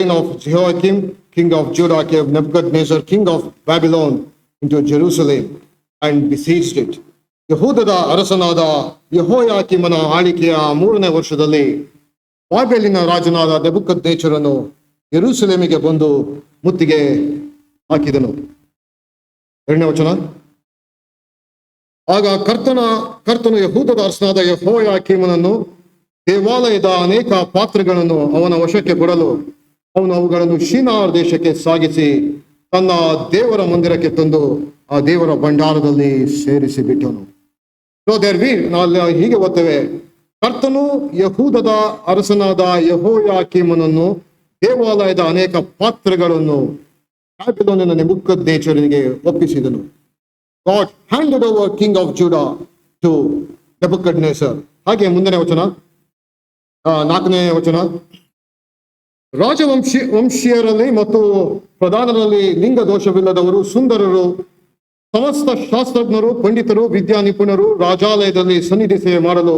reign of Jehoiakim, king of Judah, came Nebuchadnezzar, king of Babylon, into Jerusalem and besieged it. ಯಹೂದದ ಅರಸನಾದ ಯೆಹೋಯಾಕೀಮನ ಆಳಿಕೆಯ 3ನೇ ವರ್ಷದಲ್ಲಿ ಬಾಬೆಲಿನ ರಾಜನಾದ ನೆಬೂಕದ್ನೆಚ್ಚರನು ಯೆರೂಸಲೇಮಿಗೆ ಬಂದು ಮುತ್ತಿಗೆ ಹಾಕಿದನು. 2ನೇ ವಚನ. ಆಗ ಕರ್ತನು ಯಹೂದದ ಅರಸನಾದ ಯೆಹೋಯಾಕೀಮನನ್ನು ದೇವಾಲಯದ ಅನೇಕ ಪಾತ್ರೆಗಳನ್ನು ಅವನ ವಶಕ್ಕೆ ಕೊಡಲು ಅವನು ಅವುಗಳನ್ನು ಶಿನಾರ್ ದೇಶಕ್ಕೆ ಸಾಗಿಸಿ ತನ್ನ ದೇವರ ಮಂದಿರಕ್ಕೆ ತಂದು ಆ ದೇವರ ಭಂಡಾರದಲ್ಲಿ ಸೇರಿಸಿ ಬಿಟ್ಟನು. ನಾವು ಹೀಗೆ ಓದ್ತೇವೆ, ಕರ್ತನು ಯಹೂದದ ಅರಸನಾದ ಯೆಹೋಯಾಕೀಮನನ್ನು ದೇವಾಲಯದ ಅನೇಕ ಪಾತ್ರೆಗಳನ್ನು ಬ್ಯಾಬಿಲೋನಿನ ನೆಬೂಕದ್ನೆಚ್ಚರನಿಗೆ ಒಪ್ಪಿಸಿದನು. God handed over king of Judah to Nebuchadnezzar. ಹಾಗೆ ಮುಂದನೇ ವಚನ, 4ನೇ ವಚನ. ವಂಶೀಯರಲ್ಲಿ ಮತ್ತು ಪ್ರಧಾನರಲ್ಲಿ ಲಿಂಗ ದೋಷವಿಲ್ಲದವರು, ಸುಂದರರು, ಸಮಸ್ತ ಶಾಸ್ತ್ರಜ್ಞರು, ಪಂಡಿತರು, ವಿದ್ಯಾ ನಿಪುಣರು, ರಾಜಾಲಯದಲ್ಲಿ ಸನ್ನಿಧಿ ಸೇವೆ ಮಾಡಲು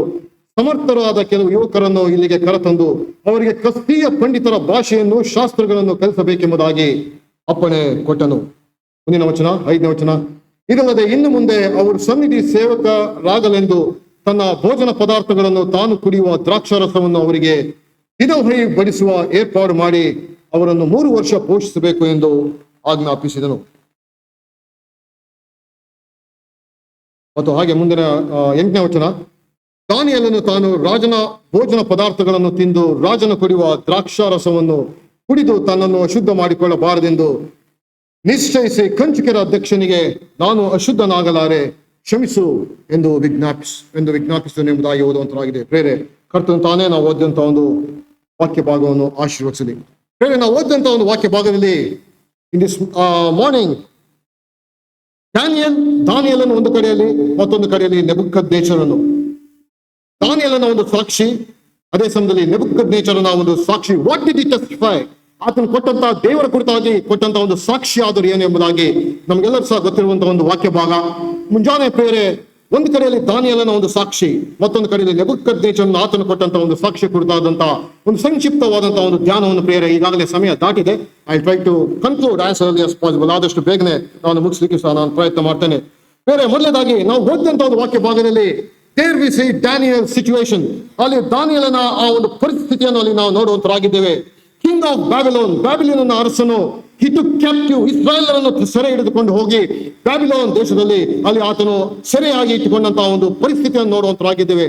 ಸಮರ್ಥರಾದ ಕೆಲವು ಯುವಕರನ್ನು ಇಲ್ಲಿಗೆ ಕರೆತಂದು ಅವರಿಗೆ ಕಸ್ದೀಯ ಪಂಡಿತರ ಭಾಷೆಯನ್ನು, ಶಾಸ್ತ್ರಗಳನ್ನು ಕಲಿಸಬೇಕೆಂಬುದಾಗಿ ಅಪ್ಪಣೆ ಕೊಟ್ಟನು. ಮುಂದಿನ ವಚನ, 5ನೇ ವಚನ. ಇದಲ್ಲದೆ ಇನ್ನು ಮುಂದೆ ಅವರು ಸನ್ನಿಧಿ ಸೇವಕರಾಗಲೆಂದು ತನ್ನ ಭೋಜನ ಪದಾರ್ಥಗಳನ್ನು, ತಾನು ಕುಡಿಯುವ ದ್ರಾಕ್ಷಾರಸವನ್ನು ಅವರಿಗೆ ದಿನವಹಿ ಬಡಿಸುವ ಏರ್ಪಾಡು ಮಾಡಿ ಅವರನ್ನು 3 ವರ್ಷ ಪೋಷಿಸಬೇಕು ಎಂದು ಆಜ್ಞಾಪಿಸಿದನು. ಮತ್ತು ಹಾಗೆ ಮುಂದಿನ 8ನೇ ವಚನ. ದಾನಿಯೇಲನು ತಾನು ರಾಜನ ಭೋಜನ ಪದಾರ್ಥಗಳನ್ನು ತಿಂದು ರಾಜನ ಕುಡಿಯುವ ದ್ರಾಕ್ಷಾರಸವನ್ನು ಕುಡಿದು ತನ್ನನ್ನು ಅಶುದ್ಧ ಮಾಡಿಕೊಳ್ಳಬಾರದೆಂದು ನಿಶ್ಚಯಿಸಿ ಕಂಚುಕಿಯರ ಅಧ್ಯಕ್ಷನಿಗೆ ನಾನು ಅಶುದ್ಧನಾಗಲಾರೆ, ಕ್ಷಮಿಸು ಎಂದು ವಿಜ್ಞಾಪಿಸುತ್ತೇನೆ ಎಂಬುದಾಗಿ ಓದುವಂತರಾಗಿದೆ. ಪ್ರೇರೆ, ಕರ್ತನು ತಾನೇ ನಾವು ಓದಿದಂತ ಒಂದು ವಾಕ್ಯ ಭಾಗವನ್ನು ಆಶೀರ್ವದಿಸಲಿ. ಪ್ರೇರೆ, ನಾವು ಓದಿದಂತ ಒಂದು ವಾಕ್ಯ ಭಾಗದಲ್ಲಿ ಇನ್ ದಿಸ್ ಮಾರ್ನಿಂಗ್ ದಾನಿಯೇಲನ ಒಂದು ಕಡೆಯಲ್ಲಿ, ಮತ್ತೊಂದು ಕಡೆಯಲ್ಲಿ ನೆಬೂಕದ್ನೆಚ್ಚರನು. ದಾನಿಯೇಲನ ಒಂದು ಸಾಕ್ಷಿ, ಅದೇ ಸಮಯದಲ್ಲಿ ನೆಬೂಕದ್ನೆಚ್ಚರನ ಒಂದು ಸಾಕ್ಷಿ. What did he testify? ಆತನು ಕೊಟ್ಟಂತ ದೇವರ ಕುರಿತಾಗಿ ಕೊಟ್ಟಂತ ಒಂದು ಸಾಕ್ಷಿ ಆದರೂ ಏನು ಎಂಬುದಾಗಿ ನಮಗೆಲ್ಲರೂ ಸಹ ಗೊತ್ತಿರುವಂತಹ ಒಂದು ವಾಕ್ಯ ಭಾಗ. ಮುಂಜಾನೆ ಪ್ರೇರೆ, ಒಂದು ಕಡೆಯಲ್ಲಿ ದಾನಿಯೇಲನ ಒಂದು ಸಾಕ್ಷಿ, ಮತ್ತೊಂದು ಕಡೆಯಲ್ಲಿ ನೆಬೂಕದ್ನೆಚ್ಚರನ ಆತನು ಕೊಟ್ಟಂತ ಒಂದು ಸಾಕ್ಷಿ ಕುರಿತಾದಂತ ಒಂದು ಸಂಕ್ಷಿಪ್ತವಾದಂತಹ ಒಂದು ಧ್ಯಾನವನ್ನು ಪ್ರೇರೆ, ಈಗಾಗಲೇ ಸಮಯ ದಾಟಿದೆ. I try to conclude as early as possible. ಆದಷ್ಟು ಬೇಗನೆ ನಾನು ಮುಗಿಸ್ಲಿಕ್ಕೆ ಸಹ ನಾನು ಪ್ರಯತ್ನ ಮಾಡ್ತೇನೆ. ಬೇರೆ, ಮೊದಲನೇದಾಗಿ ನಾವು ಓದಿದಂತ ಒಂದು ವಾಕ್ಯ ಭಾಗದಲ್ಲಿ there we see Daniel situation. ಅಲ್ಲಿ ದಾನಿಯೇಲನ ಆ ಒಂದು ಪರಿಸ್ಥಿತಿಯನ್ನು ಅಲ್ಲಿ ನಾವು ನೋಡುವಂತರಾಗಿದ್ದೇವೆ. ಕಿಂಗ್ ಆಫ್ ಬ್ಯಾಬಿಲೋನ್, ಬ್ಯಾಬಿಲೋನ್ ಅರಸನು, he took captive ಇಸ್ರಾಯೇಲರನ್ನು ಸೆರೆ ಹಿಡಿದುಕೊಂಡು ಹೋಗಿ ಬ್ಯಾಬಿಲೋನ್ ದೇಶದಲ್ಲಿ ಅಲ್ಲಿ ಆತನು ಸೆರೆಯಾಗಿ ಇಟ್ಟುಕೊಂಡಂತಹ ಒಂದು ಪರಿಸ್ಥಿತಿಯನ್ನು ನೋಡುವಂತರಾಗಿದ್ದೇವೆ.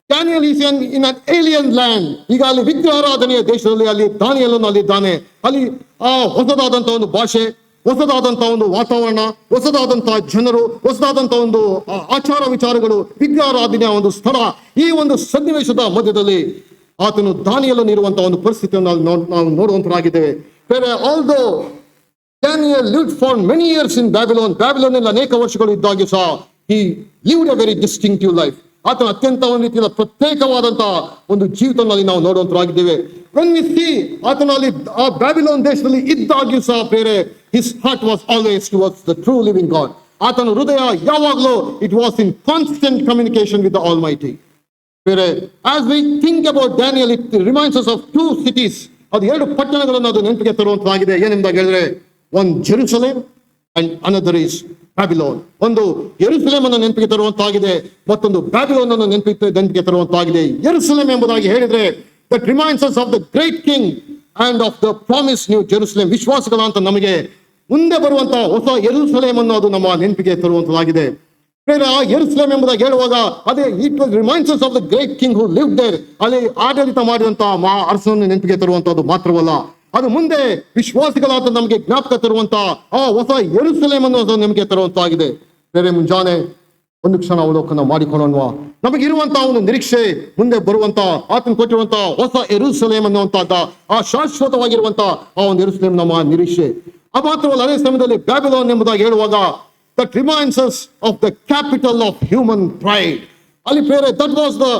Daniel is in an alien land. ಈಗ ಅಲ್ಲಿ ವಿಗ್ರಹಾರಾಧನೆಯ ದೇಶದಲ್ಲಿ ಅಲ್ಲಿ ದಾನಿಯೇಲನು ಅಲ್ಲಿದ್ದಾನೆ. ಅಲ್ಲಿ ಆ ಹೊಸದಾದಂತಹ ಒಂದು ಭಾಷೆ, ಹೊಸದಾದಂತಹ ಒಂದು ವಾತಾವರಣ, ಹೊಸದಾದಂತಹ ಜನರು, ಹೊಸದಾದಂತಹ ಒಂದು ಆಚಾರ ವಿಚಾರಗಳು, ವಿಗ್ರಹಾರಾಧನೆಯ ಒಂದು ಸ್ಥಳ. ಈ ಒಂದು ಸನ್ನಿವೇಶದ ಮಧ್ಯದಲ್ಲಿ ಆತನು ದಾನಿಯೇಲನು ಇರುವಂತಹ ಒಂದು ಪರಿಸ್ಥಿತಿಯನ್ನು ನಾವು ನೋಡುವಂತರಾಗಿದ್ದೇವೆ. Although Daniel lived for many years in Babylon, ಬ್ಯಾಬಿಲೋನ್ನಲ್ಲಿ ಅನೇಕ ವರ್ಷಗಳು ಇದ್ದಾಗಿ ಸಹ he lived a very distinctive life. ಆತನ ಅತ್ಯಂತ ಒಂದು ರೀತಿಯ ಪ್ರತ್ಯೇಕವಾದಂತಹ ಒಂದು ಜೀವಿತದಲ್ಲಿ ನಾವು ನೋಡುವಂತರಾಗಿದ್ದೇವೆ. when we see ಆತನಲ್ಲಿ ಆ ಬ್ಯಾಬಿಲೋನ್ ದೇಶದಲ್ಲಿ ಇದ್ದಾಗಿಯೂ ಸಹ ಬೇರೆ, his heart was always towards the true living God. ಆತನ ಹೃದಯ ಯಾವಾಗಲೂ it was in constant communication with the Almighty. as we think about Daniel, it reminds us of 2 cities. ಅದು 2 ಪಟ್ಟಣಗಳನ್ನು ಅದು ನೆನಪಿಗೆ ತರುವಂತವಾಗಿದೆ. ಏನೆಂಬುದಾಗಿ ಹೇಳಿದ್ರೆ, one Jerusalem and another is Babylon. ಒಂದು ಯೆರೂಸಲೇಮ್ ಅನ್ನು ನೆನಪಿಗೆ ತರುವಂತಾಗಿದೆ, ಮತ್ತೊಂದು ಬ್ಯಾಬಿಲೋನ್ ಅನ್ನು ನೆನಪಿಗೆ ತರುವಂತಾಗಿದೆ. ಯೆರೂಸಲೇಮ್ ಎಂಬುದಾಗಿ ಹೇಳಿದ್ರೆ that reminds us of the great king and of the promised new Jerusalem. ವಿಶ್ವಾಸಗಳಂತ ನಮಗೆ ಮುಂದೆ ಬರುವಂತಹ ಹೊಸ ಯೆರೂಸಲೇಮ್ ಅನ್ನು ಅದು ನಮ್ಮ ನೆನಪಿಗೆ ತರುವಂತವಾಗಿದೆ. ಆ ಯೆರೂಸಲೇಮ್ ಎಂಬುದಾಗಿ ಹೇಳುವಾಗ ಅದೇ it was reminds of the great king who lived there. ಅಲ್ಲಿ ಆಡಳಿತ ಮಾಡಿದಂತಹ ಮಹಾ ಅರಸನನ್ನು ನೆನಪಿಗೆ ತರುವಂತಹದ್ದು ಮಾತ್ರವಲ್ಲ, ಅದು ಮುಂದೆ ವಿಶ್ವಾಸಿಗಳಾದ ನಮಗೆ ಜ್ಞಾಪಕ ತರುವಂತಹ ಆ ಹೊಸ ಯೆರೂಸಲೇಮ್ ಅನ್ನು ನಮಗೆ ತರುವಂತಾಗಿದೆ. ಬೇರೆ, ಮುಂಜಾನೆ ಒಂದು ಕ್ಷಣ ಅವಲೋಕನ ಮಾಡಿಕೊಳ್ಳೋಣ. ನಮಗಿರುವಂತಹ ಒಂದು ನಿರೀಕ್ಷೆ, ಮುಂದೆ ಬರುವಂತಹ ಆತನು ಕೊಟ್ಟಿರುವಂತಹ ಹೊಸ ಯೆರೂಸಲೇಮ್ ಅನ್ನುವಂತಹದ್ದ ಆ ಶಾಶ್ವತವಾಗಿರುವಂತಹ ಆ ಒಂದು ಯೆರೂಸಲೇಮ್ ನಮ್ಮ ನಿರೀಕ್ಷೆ. ಆ ಮಾತ್ರವಲ್ಲ, ಅದೇ ಸಮಯದಲ್ಲಿ ಬ್ಯಾಬಿಲೋನ್ ಎಂಬುದಾಗಿ ಹೇಳುವಾಗ that reminds us of the capital of human pride. Ali pere, that was the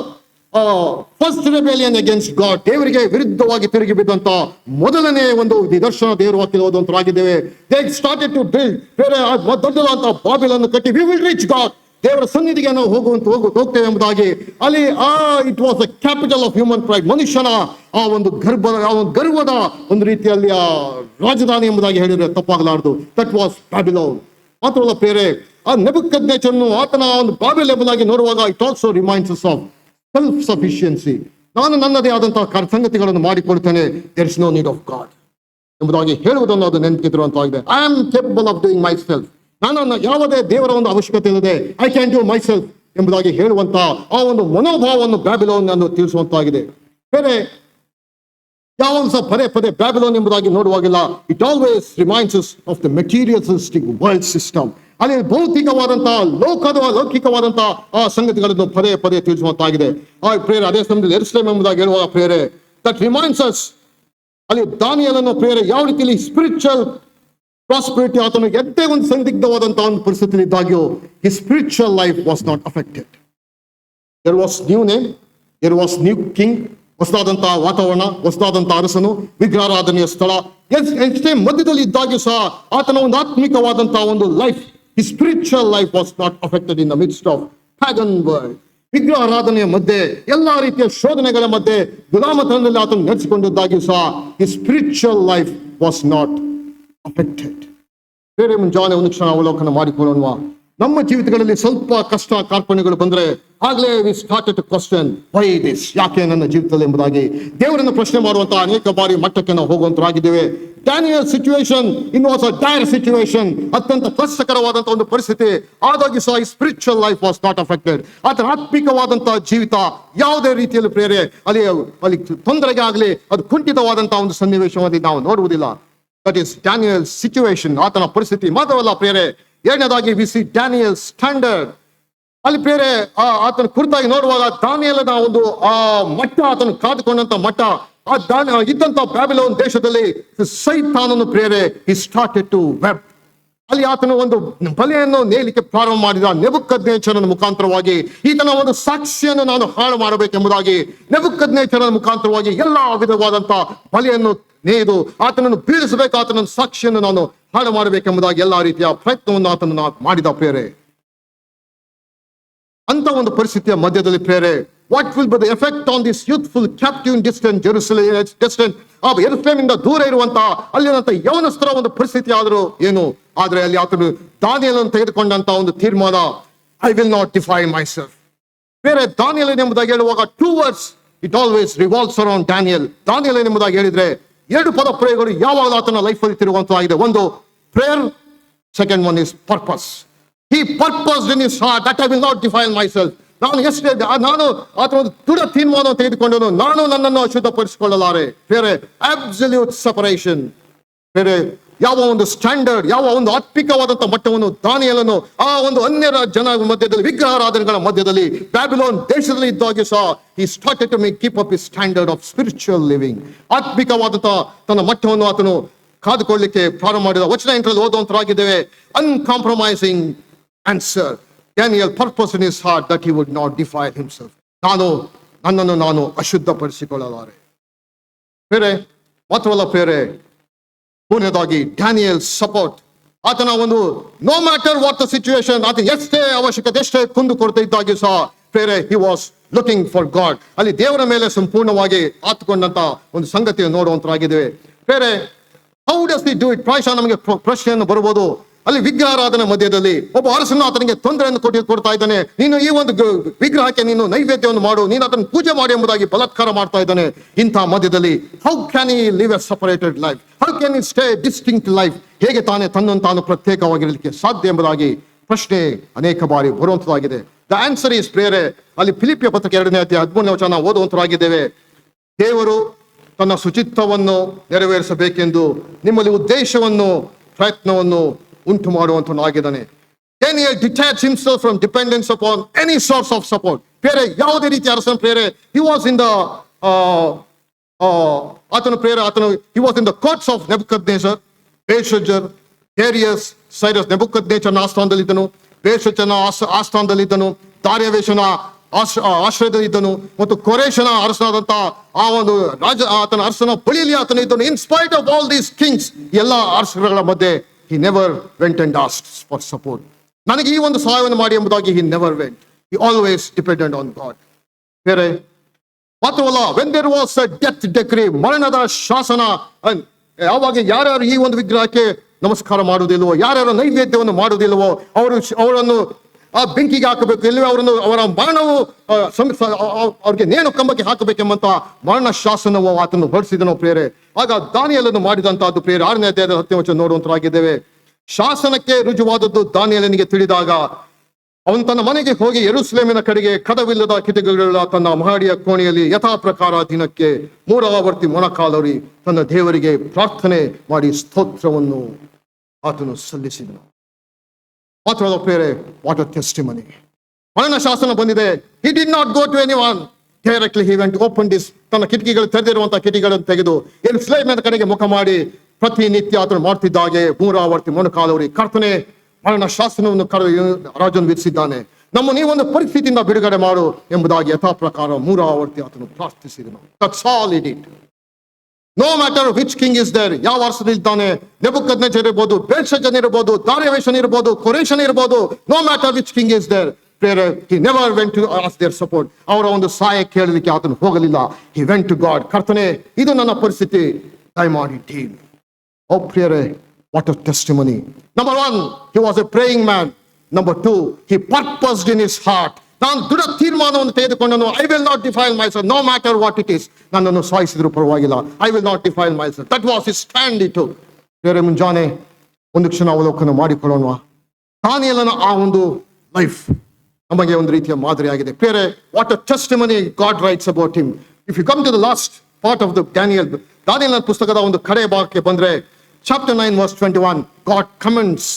first rebellion against God. ದೇವರಿಗೆ ವಿರುದ್ಧವಾಗಿ ತಿರುಗಿ ಬಿದ್ದಂತ ಮೊದಲನೇ ಒಂದು ನಿದರ್ಶನ ದೇವರು ವಾಕ್ಯದಲ್ಲಿ ಓದುವಂತರಾಗಿದ್ದೇವೆ. They started to build, ಬೇರೆ ದೊಡ್ಡದಾದಂತಹ ಬಾಬಿಲನ್ನು ಕಟ್ಟಿ, we will reach God. ದೇವರ ಸನ್ನಿಧಿಗೆ ನಾವು ಹೋಗ್ತೇವೆ ಎಂಬುದಾಗಿ ಅಲ್ಲಿ it was the capital of human pride, ಮನುಷ್ಯನ ಆ ಒಂದು ಗರ್ವದ ಒಂದು ರೀತಿಯಲ್ಲಿ ಆ ರಾಜಧಾನಿ ಎಂಬುದಾಗಿ ಹೇಳಿದ್ರೆ ತಪ್ಪಾಗಲಾರದು. That was Babylon. ಮಾತ್ರವಲ್ಲ ಪ್ರಿಯರೇ, ಆ ನೆಬೂಕದ್ನೆಚ್ಚರನು ಆತನ ಒಂದು ಬಾಬೆಲ್ ಎಂಬುದಾಗಿ ನೋಡುವಾಗ it also reminds us of self sufficiency. ನಾನು ನನ್ನದೇ ಆದಂತಹ ಸಂಗತಿಗಳನ್ನು ಮಾಡಿಕೊಡ್ತೇನೆ, there is no need of God ಎಂಬುದಾಗಿ ಹೇಳುವುದನ್ನು ಅದು ನೆನಪಿರುವಂತಾಗಿದೆ. I am capable of doing myself. ನಾನು ಯಾವುದೇ ದೇವರ ಒಂದು ಅವಶ್ಯಕತೆ ಇಲ್ಲದೆ I can do myself ಎಂಬುದಾಗಿ ಹೇಳುವಂತ ಆ ಒಂದು ಮನೋಭಾವವನ್ನು ಬ್ಯಾಬಿಲೋನ್ ಅನ್ನು ತಿಳಿಸುವಂತಾಗಿದೆ. ಬೇರೆ ಯಾವ ಸಹ ಪದೇ ಪದೇ ಬ್ಯಾಬಿಲೋನ್ ಎಂಬುದಾಗಿ ನೋಡುವಾಗಿಲ್ಲ. It always reminds of the materialistic world system. ಅಲ್ಲಿ ಭೌತಿಕವಾದಂತಹ ಲೌಕಿಕವಾದಂತಹ ಆ ಸಂಗತಿಗಳನ್ನು ಪದೇ ಪದೇ ತಿಳಿಸುವಂತಾಗಿದೆ. ಆ ಪ್ರೇರೆ ಅದೇ ಸಮಯದಲ್ಲಿ ಯೆರೂಸಲೇಮ್ ಎಂಬುದಾಗಿ ಹೇಳುವಾಗ ಪ್ರೇರೆ ದಟ್ ರಿಮೈಂಡ್ಸ್ ಅಸ್, ಅಲ್ಲಿ ದಾನಿಯೇಲನ ಪ್ರೇರೆ ಯಾವ ರೀತಿಯಲ್ಲಿ ಸ್ಪಿರಿಚುವಲ್ ಪ್ರಾಸ್ಪರಿಟಿ ಆತನು ಎಂದೇ ಒಂದು ಸಂದಿಗ್ಧವಾದಂತಹ ಒಂದು ಪರಿಸ್ಥಿತಿ ಇದ್ದಾಗ್ಯೂ his spiritual life was not affected. There was new name, there was new king, ಹೊಸದಾದಂತಹ ವಾತಾವರಣ, ಹೊಸದಾದಂತಹ ಅರಸನು, ವಿಗ್ರಹಾರಾಧನೆಯ ಸ್ಥಳ, ಎಷ್ಟೇ ಮಧ್ಯದಲ್ಲಿ ಇದ್ದಾಗ್ಯೂ ಸಹ ಆತನ ಒಂದು ಆತ್ಮಿಕವಾದಂತಹ ಒಂದು life, his spiritual life was not affected in the midst of pagan world. ವಿಗ್ರಹಾರಾಧನೆಯ ಮಧ್ಯೆ, ಎಲ್ಲಾ ರೀತಿಯ ಶೋಧನೆಗಳ ಮಧ್ಯೆ, ಗುಲಾಮತನದಲ್ಲಿ ಆತನು ನಡೆಸಿಕೊಂಡಿದ್ದಾಗ್ಯೂ ಸಹ his spiritual life was not affected. ಬೇರೆ ಮುಂಜಾನೆ ಒಂದು ಕ್ಷಣ ಅವಲೋಕನ ಮಾಡಿಕೊಳ್ಳೋಣ. ನಮ್ಮ ಜೀವಿತಗಳಲ್ಲಿ ಸ್ವಲ್ಪ ಕಷ್ಟ ಕಾರ್ಪಣ್ಯಗಳು ಬಂದ್ರೆ ಆಗ್ಲೇ we started to question why this, ಯಾಕೆ ನನ್ನ ಜೀವಿತದಲ್ಲಿ ಎಂಬುದಾಗಿ ದೇವರನ್ನು ಪ್ರಶ್ನೆ ಮಾಡುವಂತಹ ಅನೇಕ ಬಾರಿ ಮಟ್ಟಕ್ಕೆ ನಾವು ಹೋಗುವಂತರಾಗಿದ್ದೇವೆ. Daniel situation in was a dire situation, ಅತ್ಯಂತ ಕಷ್ಟಕರವಾದಂತಹ ಒಂದು ಪರಿಸ್ಥಿತಿ ಆದಾಗಿ ಸಹ spiritual life was not affected. ಆತನ ಆತ್ಮಿಕವಾದಂತಹ ಜೀವಿತ ಯಾವುದೇ ರೀತಿಯಲ್ಲಿ ಪ್ರೇರೆ ಅಲ್ಲಿ ತೊಂದರೆಗೆ ಆಗಲಿ ಅದು ಕುಂಠಿತವಾದಂತಹ ಒಂದು ಸನ್ನಿವೇಶವಾಗಿ ನಾವು ನೋಡುವುದಿಲ್ಲ. ದಟ್ ಈಸ್ ಡ್ಯಾನಿಯಲ್ ಸಿಚುವೇಶನ್, ಆತನ ಪರಿಸ್ಥಿತಿ. ಮಾತ್ರವಲ್ಲ ಪ್ರೇರೆ, ಎರಡನೇದಾಗಿ ವಿ ಸಿ ಡ್ಯಾನಿಯಲ್ ಸ್ಟ್ಯಾಂಡರ್ಡ್. ಅಲ್ಲಿ ಪ್ರೇರೆ ಆತನ ಕುರಿತಾಗಿ ನೋಡುವಾಗ ದಾನಿಯೇಲನ ಒಂದು ಆ ಮಟ್ಟ, ಆತನು ಕಾದುಕೊಂಡಂತ ಮಟ್ಟ, ಇದ್ದಂತ ಬ್ಯಾಬಿಲೋನ್ ದೇಶದಲ್ಲಿ ಸೈತಾನನು ಪ್ರೇರೆ ಹಿ ಸ್ಟಾರ್ಟೆಡ್ ಟು ವೆಬ್. ಅಲ್ಲಿ ಆತನ ಒಂದು ಬಲೆಯನ್ನು ನೇಲಿಕ್ಕೆ ಪ್ರಾರಂಭ ಮಾಡಿದ. ನೆಬೂಕದ್ನೆಚ್ಚರನ ಮುಖಾಂತರವಾಗಿ ಈತನ ಒಂದು ಸಾಕ್ಷಿಯನ್ನು ನಾನು ಹಾಳು ಮಾಡಬೇಕೆಂಬುದಾಗಿ ನೆಬೂಕದ್ನೆಚ್ಚರನ ಮುಖಾಂತರವಾಗಿ ಎಲ್ಲಾ ವಿಧವಾದಂತ ಬಲೆಯನ್ನು ನೇಯ್ದು ಆತನನ್ನು ಬೀಳಿಸಬೇಕು, ಆತನ ಸಾಕ್ಷಿಯನ್ನು ನಾನು ಹಾಳು ಮಾಡಬೇಕೆಂಬುದಾಗಿ ಎಲ್ಲಾ ರೀತಿಯ ಪ್ರಯತ್ನವನ್ನು ಆತನು ಮಾಡಿದ ಪ್ರೇರೆ. ಅಂತ ಒಂದು ಪರಿಸ್ಥಿತಿಯ ಮಧ್ಯದಲ್ಲಿ ಪ್ರೇರೆ, what will be the effect on this youthful captive in distant ಯೆರೂಸಲೇಮಿಂದ ದೂರ ಇರುವಂತಹ ಅಲ್ಲಿರುವಂತ ಯವನಸ್ಥರ ಒಂದು ಪರಿಸ್ಥಿತಿ ಆದರೂ ಏನು. ಆದ್ರೆ ಅಲ್ಲಿ ಆತನು ದಾನಿಯೇಲನ್ನು ತೆಗೆದುಕೊಂಡಂತ ಒಂದು ತೀರ್ಮಾನ, I will not defile myself. ಬೇರೆ ದಾನಿಯೇಲನ್ ಎಂಬುದಾಗಿ ಹೇಳುವಾಗ two words it always revolves around Daniel. ದಾನಿಯೇಲನ್ ಎಂಬುದಾಗಿ ಹೇಳಿದ್ರೆ ಎರಡು ಪದ ಪ್ರಯೋಗಗಳು ಯಾವಾಗಲೂ ಆತನ ಲೈಫ್ ಅಲ್ಲಿ ತಿರುಗುವಂತಾಗಿದೆ. ಒಂದು prayer, second one is purpose. He purposed in his heart that I will not defile myself. ನಾನು ಆತನ ಒಂದು ದೃಢ ತೀರ್ಮಾನವನ್ನು ತೆಗೆದುಕೊಂಡನು, ನಾನು ನನ್ನನ್ನು ಅಶುದ್ಧಪಡಿಸಿಕೊಳ್ಳಲಾರೆ. ಬೇರೆ ಅಬ್ಸಲ್ಯೂಟ್ ಸಪರೇಷನ್. ಬೇರೆ ಯಾವ ಒಂದು ಸ್ಟ್ಯಾಂಡರ್ಡ್, ಯಾವ ಒಂದು ಆತ್ಮಿಕವಾದಂತಹ ಮಟ್ಟವನ್ನು ದಾನಿಯೇಲನು ಆ ಒಂದು ಅನ್ಯರ ಜನ ಮಧ್ಯದಲ್ಲಿ, ವಿಗ್ರಹಾರಾಧನೆಗಳ ಮಧ್ಯದಲ್ಲಿ, ಬ್ಯಾಬಿಲೋನ್ ದೇಶದಲ್ಲಿ ಇದ್ದಾಗಿ ಸಹ he started to keep up his standard of spiritual living. ಆತ್ಮಿಕವಾದಂತಹ ತನ್ನ ಮಟ್ಟವನ್ನು ಆತನು ಕಾದುಕೊಳ್ಳಲಿಕ್ಕೆ ಪ್ರಾರಂಭ ಮಾಡಿದ. ವಚನ 8ರಲ್ಲಿ ಓದುವಂತರಾಗಿದ್ದೇವೆ, ಅನ್ಕಾಂಪ್ರಮೈಸಿಂಗ್ answer. Daniel purpose in his heart that he would not defile himself. ನನ್ನನ್ನು ನಾನು ಅಶುದ್ಧಪಡಿಸಿಕೊಳ್ಳಲಾರೆ. ಬೇರೆ ಮಾತ್ರವಲ್ಲ ಪ್ರೇರೆ, ಮೂರನೇದಾಗಿ ಡ್ಯಾನಿಯಲ್ ಸಪೋರ್ಟ್. ಆತನ ಒಂದು no matter what the situation, ಆತ ಎಷ್ಟೇ ಅವಶ್ಯಕತೆ, ಎಷ್ಟೇ ಕುಂದು ಕೊರತೆ ಇದ್ದಾಗಿ ಸಹ ಪ್ರೇರೆ he was looking for God. ಅಲ್ಲಿ ದೇವರ ಮೇಲೆ ಸಂಪೂರ್ಣವಾಗಿ ಆತುಕೊಂಡಂತ ಒಂದು ಸಂಗತಿಯನ್ನು ನೋಡುವಂತರಾಗಿದ್ದೇವೆ. ಬೇರೆ how does he do it? ಪ್ರಾಯಶಃ ನಮಗೆ ಪ್ರಶ್ನೆಯನ್ನು ಬರಬಹುದು. ಅಲ್ಲಿ ವಿಗ್ರಹಾರಾಧನೆ ಮಧ್ಯದಲ್ಲಿ ಒಬ್ಬ ಅರಸನು ಆತನಿಗೆ ತೊಂದರೆಯನ್ನು ಕೊಡ್ತಾ ಇದ್ದಾನೆ. ನೀನು ಈ ಒಂದು ವಿಗ್ರಹಕ್ಕೆ ನೀನು ನೈವೇದ್ಯವನ್ನು ಮಾಡು, ನೀನು ಅದನ್ನು ಪೂಜೆ ಮಾಡಿ ಎಂಬುದಾಗಿ ಬಲಾತ್ಕಾರ ಮಾಡ್ತಾ ಇದ್ದಾನೆ. ಇಂತಹ ಮಧ್ಯದಲ್ಲಿ how can he live a separated life? How can he stay distinct life? ಹೇಗೆ ತನ್ನನ್ನು ತಾನು ಪ್ರತ್ಯೇಕವಾಗಿರಲಿಕ್ಕೆ ಸಾಧ್ಯ ಎಂಬುದಾಗಿ ಪ್ರಶ್ನೆ ಅನೇಕ ಬಾರಿ ಬರುವಂತದಾಗಿದೆ. ದ ಆನ್ಸರ್ ಈಸ್ ಪ್ರೇರೆ, ಅಲ್ಲಿ ಫಿಲಿಪಿಯ ಪತ್ರಕ್ಕೆ 2ನೇ ಅಧ್ಯಾಯ 13ನೇ ವಚನ ಓದುವಂತರಾಗಿದ್ದೇವೆ. ದೇವರು ತನ್ನ ಶುಚಿತ್ವವನ್ನು ನೆರವೇರಿಸಬೇಕೆಂದು ನಿಮ್ಮಲ್ಲಿ ಉದ್ದೇಶವನ್ನು, ಪ್ರಯತ್ನವನ್ನು ಉಂಟು ಮಾಡುವಂತನಾಗಿದ್ದಾನೆ. Daniel detached himself from dependence upon any source of support. ಬೇರೆ ಯಾವುದೇ ರೀತಿಯ ಅರಸನ ಪ್ರೇರೆ, he was in the he was in the courts of Nebuchadnezzar, Belshazzar, Darius, Cyrus. ನೆಬೂಕದ್ನೆಚ್ಚರನ ಆಸ್ಥಾನದಲ್ಲಿದ್ದನು, ಬೇಲ್ಶಚ್ಚರನ ಆಸ್ಥಾನದಲ್ಲಿದ್ದನು, ದಾರ್ಯಾವೆಷನ ಆಶ್ರಯದಲ್ಲಿದ್ದನು ಮತ್ತು ಕೊರೇಶನ ಅರಸನಾದಂತ ಆ ಒಂದು ಆತನ ಅರಸನ ಬಳಿಯಲ್ಲಿ ಆತನ ಇದ್ದನು. In spite of all these Kings, ಎಲ್ಲ ಅರಸರುಗಳ ಮಧ್ಯೆ he never went and asked for support. ನನಗೆ ಈ ಒಂದು ಸಹಾಯವನ್ನು ಮಾಡಿ ಎಂಬುದಾಗಿ he never went. He always depended on God. ಬೇರೆ ಮಾತ್ರವಲ್ಲ, when there was a death decree, ಮರಣದ ಶಾಸನ, ಯಾವಾಗ ಯಾರ್ಯಾರು ಈ ಒಂದು ವಿಗ್ರಹಕ್ಕೆ ನಮಸ್ಕಾರ ಮಾಡುವುದಿಲ್ವೋ, ಯಾರ್ಯಾರು ನೈವೇದ್ಯವನ್ನು ಮಾಡುವುದಿಲ್ವೋ ಅವರನ್ನು ಆ ಬೆಂಕಿಗೆ ಹಾಕಬೇಕು, ಇಲ್ಲವೇ ಅವರ ಮರಣವು ಅವ್ರಿಗೆ ನೇಣು ಕಂಬಕ್ಕೆ ಹಾಕಬೇಕೆಂಬಂತ ಮರಣ ಶಾಸನವು ಆತನು ಹೊರಡಿಸಿದನು ಪ್ರಿಯರೇ. ಆಗ ದಾನಿಯೇಲನು ಮಾಡಿದಂತಹದ್ದು ಪ್ರಿಯರೇ 6ನೇ ಅಧ್ಯಾಯದ 10ನೇ ವಚನ ನೋಡುವಂತರಾಗಿದ್ದೇವೆ. ಶಾಸನಕ್ಕೆ ರುಜುವಾದದ್ದು ದಾನಿಯೇಲನಿಗೆ ತಿಳಿದಾಗ ಅವನು ತನ್ನ ಮನೆಗೆ ಹೋಗಿ ಯೆರೂಸಲೇಮಿನ ಕಡೆಗೆ ಕದವಿಲ್ಲದ ಕಿಟಕಿಗಳುಳ್ಳ ತನ್ನ ಮಹಡಿಯ ಕೋಣೆಯಲ್ಲಿ ಯಥಾ ಪ್ರಕಾರ ದಿನಕ್ಕೆ 3 ಆವರ್ತಿ ಮೊಣಕಾಲೂರಿ ತನ್ನ ದೇವರಿಗೆ ಪ್ರಾರ್ಥನೆ ಮಾಡಿ ಸ್ತೋತ್ರವನ್ನು ಆತನು ಸಲ್ಲಿಸಿದನು. ಮಾತ್ರವಲ್ಲ ಪ್ರಿಯರೇ, ವಾಟ್ ಅ ಟೆಸ್ಟಿಮನಿ. ಮರಣ ಶಾಸನ ಬಂದಿದೆ. he did not go to anyone directly. he went to open this, ತನ್ನ ಕಿಟಕಿಗಳು ತೆರೆದಿರುವಂತಹ ಕಿಟಕಿಗಳನ್ನು ತೆಗೆದು ಯೆರೂಸಲೇಮಿನ ಕಡೆಗೆ ಮುಖ ಮಾಡಿ ಪ್ರತಿನಿತ್ಯ ಆತನು ಮಾಡ್ತಿದ್ದಾಗೆ 3 ಆವರ್ತಿ ಮೊಣಕಾಲೂರಿ ಕರ್ತನೆ ಮರಣ ಶಾಸನವನ್ನು ರಾಜನು ವಿಧಿಸಿದ್ದಾನೆ, ನಮ್ಮ ನೀವೊಂದು ಪರಿಸ್ಥಿತಿಯಿಂದ ಬಿಡುಗಡೆ ಮಾಡು ಎಂಬುದಾಗಿ ಯಥಾ ಪ್ರಕಾರ 3 ಆವರ್ತಿ ಆತನು ಪ್ರಾರ್ಥಿಸಿದನು. That's all he did. No matter which king is there, ಯಾವ ಅರಸನಿದ್ದಾನೆ, ನೆಬೂಕದ್ನೆಚ್ಚರ್ ಇರ್ಬೋದು, ಬೇಲ್ಶಚ್ಚರ್ ಇರ್ಬೋದು, ದಾರ್ಯಾವೆಷನ್ ಇರ್ಬೋದು, ಕೊರೇಷನ್ ಇರ್ಬೋದು, no matter which king is there, he never went to ask their support. ಅವರ ಒಂದು ಸಹಾಯ ಕೇಳಲಿಕ್ಕೆ ಆತನು ಹೋಗಲಿಲ್ಲ. he went to God. ಕರ್ತನೆ, ಇದು ನನ್ನ ಪರಿಸ್ಥಿತಿ, ದಯಮಾಡಿ ಡೀಲ್. ಓ ಪ್ರಿಯರೇ, what a testimony. Number 1, he was a praying man. Number 2, he purposed in his heart. ನಾನು ದೃಢ ತೀರ್ಮಾನವನ್ನು ತೆಗೆದುಕೊಂಡನು. I will not defile myself, no matter what it is. ನನ್ನನ್ನು ಸಾಯಿಸಿದ್ರು ಪರವಾಗಿಲ್ಲ, I will not defile myself. That was his stand. ಇಟ್ಟು ಬೇರೆ ಮುಂಜಾನೆ ಒಂದು ಕ್ಷಣ ಅವಲೋಕನ ಮಾಡಿಕೊಳ್ಳೋಣ. ದಾನಿಯೇಲನ ಆ ಒಂದು ಲೈಫ್ ನಮಗೆ ಒಂದು ರೀತಿಯ ಮಾದರಿಯಾಗಿದೆ. ಬೇರೆ what a testimony God writes about him. If you come to the last part of the ದಾನಿಯೇಲನ ಪುಸ್ತಕದ ಒಂದು ಕಡೆ ಭಾಗಕ್ಕೆ ಬಂದ್ರೆ ಚಾಪ್ಟರ್ 9 verse 21, ಗಾಡ್ ಕಮೆಂಡ್ಸ್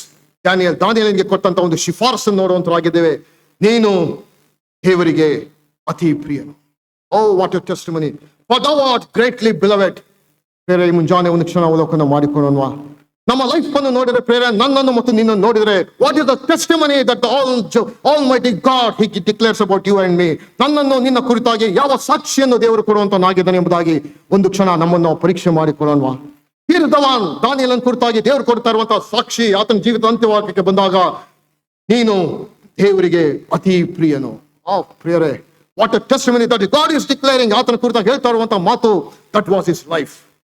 ದಾನಿಯೇಲನಿಗೆ ಕೊಟ್ಟಂತ ಒಂದು ಶಿಫಾರಸನ್ನು ನೋಡುವಂತರಾಗಿದ್ದೇವೆ. ನೀನು ದೇವರಿಗೆ ಅತಿ ಪ್ರಿಯನು. Oh what a testimony, for thou art greatly beloved. ಬೇರೆ ಈ ಮುಂಜಾನೆ ಒಂದು ಕ್ಷಣ ಅವಲೋಕನ ಮಾಡಿಕೊಳ್ಳೋಣ. ನಮ್ಮ ಲೈಫ್ ಅನ್ನು ನೋಡಿದ್ರೆ ಪ್ರೇರೆ, ನನ್ನನ್ನು ಮತ್ತು ನಿನ್ನನ್ನು ನೋಡಿದ್ರೆ, what is the testimony that almighty god he declares about you and me. ನನ್ನನ್ನು ನಿನ್ನ ಕುರಿತಾಗಿ ಯಾವ ಸಾಕ್ಷಿಯನ್ನು ದೇವರು ಕೊಡುವಂತನಾಗಿದ್ದಾನೆ ಎಂಬುದಾಗಿ ಒಂದು ಕ್ಷಣ ನಮ್ಮನ್ನು ಪರೀಕ್ಷೆ ಮಾಡಿಕೊಳ್ಳೋಣ. ದಾನಿಯೇಲನ ಕುರಿತಾಗಿ ದೇವರು ಕೊಡ್ತಾ ಇರುವಂತಹ ಸಾಕ್ಷಿ, ಆತನ ಜೀವಿತ ಅಂತ್ಯವಾಕ್ಯಕ್ಕೆ ಬಂದಾಗ ನೀನು ದೇವರಿಗೆ ಅತಿ ಪ್ರಿಯನು. ಆ ಪ್ರಿಯರೇ, what a testimony that God is declaring. ಆತನ ಕುರಿತಾಗಿ ಹೇಳ್ತಾ ಇರುವಂತಹ ಮಾತು, ದಟ್ ವಾಸ್ ಹಿಸ್ ಲೈಫ್.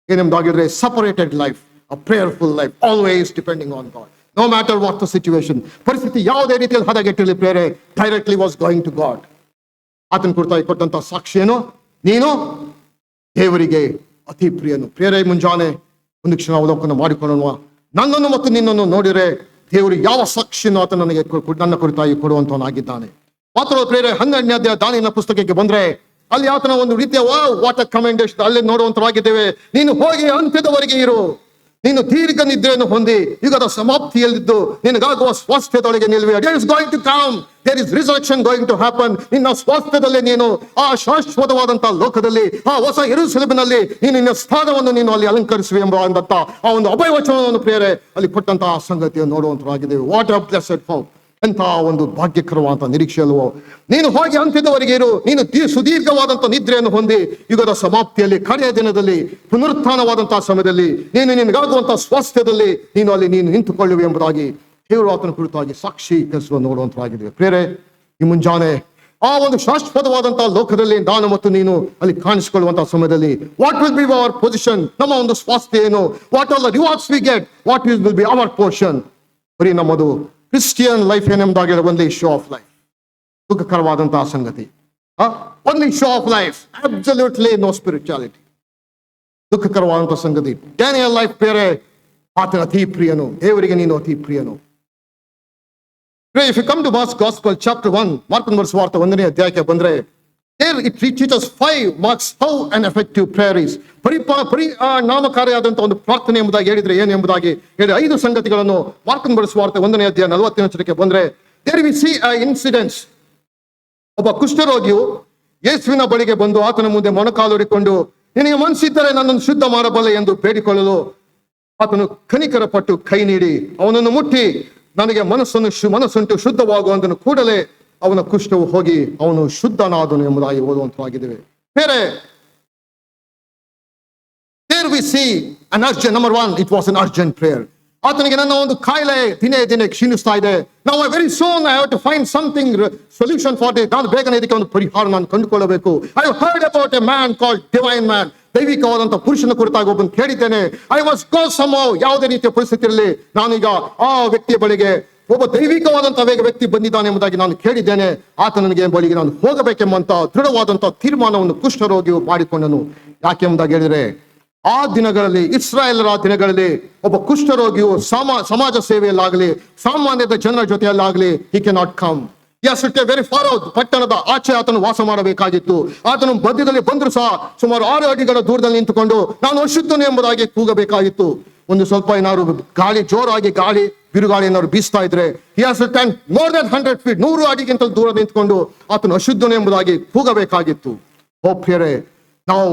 ಏನೆಂಬುದಾಗಿದ್ರೆ separated life, a prayerful life, always depending on God, no matter what the situation. ಪರಿಸ್ಥಿತಿ ಯಾವುದೇ ರೀತಿಯಲ್ಲಿ ಹದಗೆಟ್ಟಿರಲಿ ಪ್ರೇರೆ, directly was going to God. ಆತನ ಕುರಿತಾಗಿ ಕೊಟ್ಟಂತಹ ಸಾಕ್ಷಿ ಏನು? ನೀನು ದೇವರಿಗೆ ಅತಿ ಪ್ರಿಯನು. ಪ್ರೇರೆ ಮುಂಜಾನೆ ಒಂದು ಕ್ಷಣ ಅವಲೋಕನ ಮಾಡಿಕೊಳ್ಳೋಣ. ನನ್ನನ್ನು ಮತ್ತು ನಿನ್ನನ್ನು ನೋಡಿದರೆ ದೇವರು ಯಾವ ಸಾಕ್ಷಿಯನ್ನು ಆತ ನನಗೆ ನನ್ನ ಕುರಿತಾಗಿ ಕೊಡುವಂತವನಾಗಿದ್ದಾನೆ. ಮಾತ್ರ ಪ್ರೇರೆ 12ನೇ ಅಧ್ಯಾಯ ದಾನಿಯೇಲನ ಪುಸ್ತಕಕ್ಕೆ ಬಂದ್ರೆ ಅಲ್ಲಿ ಆತನ ಒಂದು ರೀತಿಯ ವಾಟ್ ಅ ಕಮೆಂಡೇಶನ್ ಅಲ್ಲಿ ನೋಡುವಂತರಾಗಿದ್ದೇವೆ. ನೀನು ಹೋಗಿ ಅಂತ್ಯದವರೆಗೆ ಇರು, ನೀನು ದೀರ್ಘ ನಿದ್ರೆಯನ್ನು ಹೊಂದಿ ಯುಗದ ಸಮಾಪ್ತಿಯಲ್ಲಿದ್ದು ನಿನಗಾಗುವ ಸ್ವಾಸ್ಥ್ಯದೊಳಗೆ ನಿಲ್ಲುವೆ. There is going to come, there is resurrection going to happen. ನಿನ್ನ ಸ್ವಾಸ್ಥ್ಯದಲ್ಲಿ ನೀನು ಆ ಶಾಶ್ವತವಾದಂತಹ ಲೋಕದಲ್ಲಿ, ಆ ಹೊಸ ಯೆರೂಸಲೇಮಿನಲ್ಲಿ ನೀನು ನಿನ್ನ ಸ್ಥಾನವನ್ನು ನೀನು ಅಲ್ಲಿ ಅಲಂಕರಿಸುವೆ ಎಂಬಂತ ಆ ಒಂದು ಅಭಯವಚನವನ್ನು ಪ್ರೇರೆ ಅಲ್ಲಿ ಕೊಟ್ಟಂತಹ ಸಂಗತಿಯನ್ನು ನೋಡುವಂತರಾಗಿದ್ದೇವೆ. ವಾಟ್ ಅ ಬ್ಲೆಸ್ಡ್ ಹೋಪ್, ಎಂತ ಒಂದು ಭಾಗ್ಯಕರವಾದಂತಹ ನಿರೀಕ್ಷೆ ಅಲ್ವೋ. ನೀನು ಹೋಗಿ ಅಂತ್ಯದವರೆಗೆ ಇರು, ನೀನು ಸುದೀರ್ಘವಾದಂತಹ ನಿದ್ರೆಯನ್ನು ಹೊಂದಿ ಯುಗದ ಸಮಾಪ್ತಿಯಲ್ಲಿ ಕಡೆಯ ದಿನದಲ್ಲಿ ಪುನರುತ್ಥಾನವಾದಂತಹ ಸಮಯದಲ್ಲಿ ನೀನು ನಿನಗಾಗುವಂತಹ ಸ್ವಾಸ್ಥ್ಯದಲ್ಲಿ ನೀನು ಅಲ್ಲಿ ನೀನು ನಿಂತುಕೊಳ್ಳುವೆ ಎಂಬುದಾಗಿ ದೇವರು ಆತನ ಕುರಿತಾಗಿ ಸಾಕ್ಷಿ ಕೆಲಸವನ್ನು ನೋಡುವಂತರಾಗಿದ್ದೇವೆ. ಪ್ರೇರೆ ಈ ಮುಂಜಾನೆ ಆ ಒಂದು ಶಾಶ್ವತವಾದಂತಹ ಲೋಕದಲ್ಲಿ ನಾನು ಮತ್ತು ನೀನು ಅಲ್ಲಿ ಕಾಣಿಸಿಕೊಳ್ಳುವಂತಹ ಸಮಯದಲ್ಲಿ what will be our position, ನಮ್ಮ ಒಂದು ಸ್ವಾಸ್ಥ್ಯ ಏನು, what all the rewards we get, what will be our portion. ಬರೀ ನಮ್ಮದು ಕ್ರಿಸ್ಟಿಯನ್ ಲೈಫ್ ಏನೆಂಬುದಾಗಿರೋ ಒಂದೇ ಶೋ ಆಫ್ ಲೈಫ್, ದುಃಖಕರವಾದಂತಹ ಸಂಗತಿ. Only show of life, absolutely no spirituality. ದುಃಖಕರವಾದಂತಹ ಸಂಗತಿ. ಡ್ಯಾನಿಯಲ್ ಲೈಫ್ ಬೇರೆ, ಆತನ ಅತಿ ಪ್ರಿಯನು, ದೇವರಿಗೆ ನೀನು ಅತಿ ಪ್ರಿಯನು. If you come to Mark's Gospel, chapter 1, ಮಾರ್ಕನ ಸುವಾರ್ತೆ 1ನೇ ಅಧ್ಯಾಯಕ್ಕೆ ಬಂದ್ರೆ, there it teaches 5 marks how an effective prayer is. ನಾಮಕಾರಿಯಾದಂತಹ ಒಂದು ಪ್ರಾರ್ಥನೆ ಎಂಬುದಾಗಿ ಹೇಳಿದ್ರೆ ಏನು ಎಂಬುದಾಗಿ ಹೇಳಿ 5 ಸಂಗತಿಗಳನ್ನು ಮಾರ್ಕನ ಸುವಾರ್ತೆ 1ನೇ ಅಧ್ಯಾಯ 40ನೇ ವಚನಕ್ಕೆ ಬಂದ್ರೆ, there we see a incidents. ಒಬ್ಬ ಕುಷ್ಠರೋಗಿಯು ಯೇಸುವಿನ ಬಳಿಗೆ ಬಂದು ಆತನ ಮುಂದೆ ಮೊಣಕಾಲೂರಿಕೊಂಡು, ನಿನಗೆ ಮನಸ್ಸಿದ್ದರೆ ನನ್ನನ್ನು ಶುದ್ಧ ಮಾಡಬಲ್ಲೆ ಎಂದು ಬೇಡಿಕೊಳ್ಳಲು ಆತನು ಕನಿಕರ ಪಟ್ಟು ಕೈ ನೀಡಿ ಅವನನ್ನು ಮುಟ್ಟಿ, ನನಗೆ ಮನಸ್ಸುಂಟು ಶುದ್ಧವಾಗುವಂತನು ಕೂಡಲೇ ಅವನ ಕುಷ್ಠವು ಹೋಗಿ ಅವನು ಶುದ್ಧನಾದನು ಎಂಬುದಾಗಿ ಓದುವಂತವಾಗಿದ್ದೇವೆ. ಬೇರೆ there we see an urgent, number 1, it was an urgent prayer. ಆತನಿಗೆ ನನ್ನ ಒಂದು ಕಾಯಿಲೆ ದಿನೇ ದಿನೇ ಕ್ಷೀಣಿಸ್ತಾ ಇದೆ. ನಾವು very soon I have to find something solution for this. ನಾನು ಬೇಗನೆ ಇದಕ್ಕೆ ಒಂದು ಪರಿಹಾರ ನಾನು ಕಂಡುಕೊಳ್ಳಬೇಕು. I heard about a man called divine man. ದೈವಿಕವಾದಂತಹ ಪುರುಷನ ಕುರಿತಾಗಿ ಒಬ್ಬನು ಕೇಳಿದ್ದೇನೆ. I was go somehow, ಯಾವುದೇ ರೀತಿಯ ಪರಿಸ್ಥಿತಿಯಲ್ಲಿ ನಾನೀಗ ಆ ವ್ಯಕ್ತಿಯ ಬಳಿಗೆ ಒಬ್ಬ ದೈವಿಕವಾದಂತಹ ವ್ಯಕ್ತಿ ಬಂದಿದ್ದಾನೆ ಎಂಬುದಾಗಿ ನಾನು ಕೇಳಿದ್ದೇನೆ. ಆತ ನನಗೆ ಬಳಿಗೆ ನಾನು ಹೋಗಬೇಕೆಂಬಂತ ದೃಢವಾದಂತಹ ತೀರ್ಮಾನವನ್ನು ಕುಷ್ಠರೋಗಿಯು ಮಾಡಿಕೊಂಡನು. ಯಾಕೆ ಎಂಬುದಾಗಿ ಹೇಳಿದರೆ, ಆ ದಿನಗಳಲ್ಲಿ, ಇಸ್ರಾಯೇಲರ ದಿನಗಳಲ್ಲಿ ಒಬ್ಬ ಕುಷ್ಠರೋಗಿಯು ಸಮಾಜ ಸೇವೆಯಲ್ಲಾಗಲಿ ಸಾಮಾನ್ಯದ ಜನರ ಜೊತೆಯಲ್ಲಾಗಲಿ he cannot come. Yes, it is very far out. ಪಟ್ಟಣದ ಆಚೆ ಆತನು ವಾಸ ಮಾಡಬೇಕಾಗಿತ್ತು. ಆತನು ಮಧ್ಯದಲ್ಲಿ ಬಂದರೂ ಸಹ ಸುಮಾರು 6 ಅಡಿಗಳ ದೂರದಲ್ಲಿ ನಿಂತುಕೊಂಡು ನಾನು ಅಶುದ್ಧನು ಎಂಬುದಾಗಿ ಕೂಗಬೇಕಾಗಿತ್ತು. ಒಂದು ಸ್ವಲ್ಪ ಏನಾದ್ರು ಗಾಳಿ, ಜೋರಾಗಿ ಗಾಳಿ ಬಿರುಗಾಳಿ ಏನಾದ್ರು ಬೀಸ್ತಾ ಇದ್ರೆ he has to stand more than 100 feet, 100 ಅಡಿಗಿಂತ ದೂರ ನಿಂತ್ಕೊಂಡು ಆತನು ಅಶುದ್ಧನು ಎಂಬುದಾಗಿ ಕೂಗಬೇಕಾಗಿತ್ತು. ಓ ಪ್ರಿಯರೇ, ನಾವು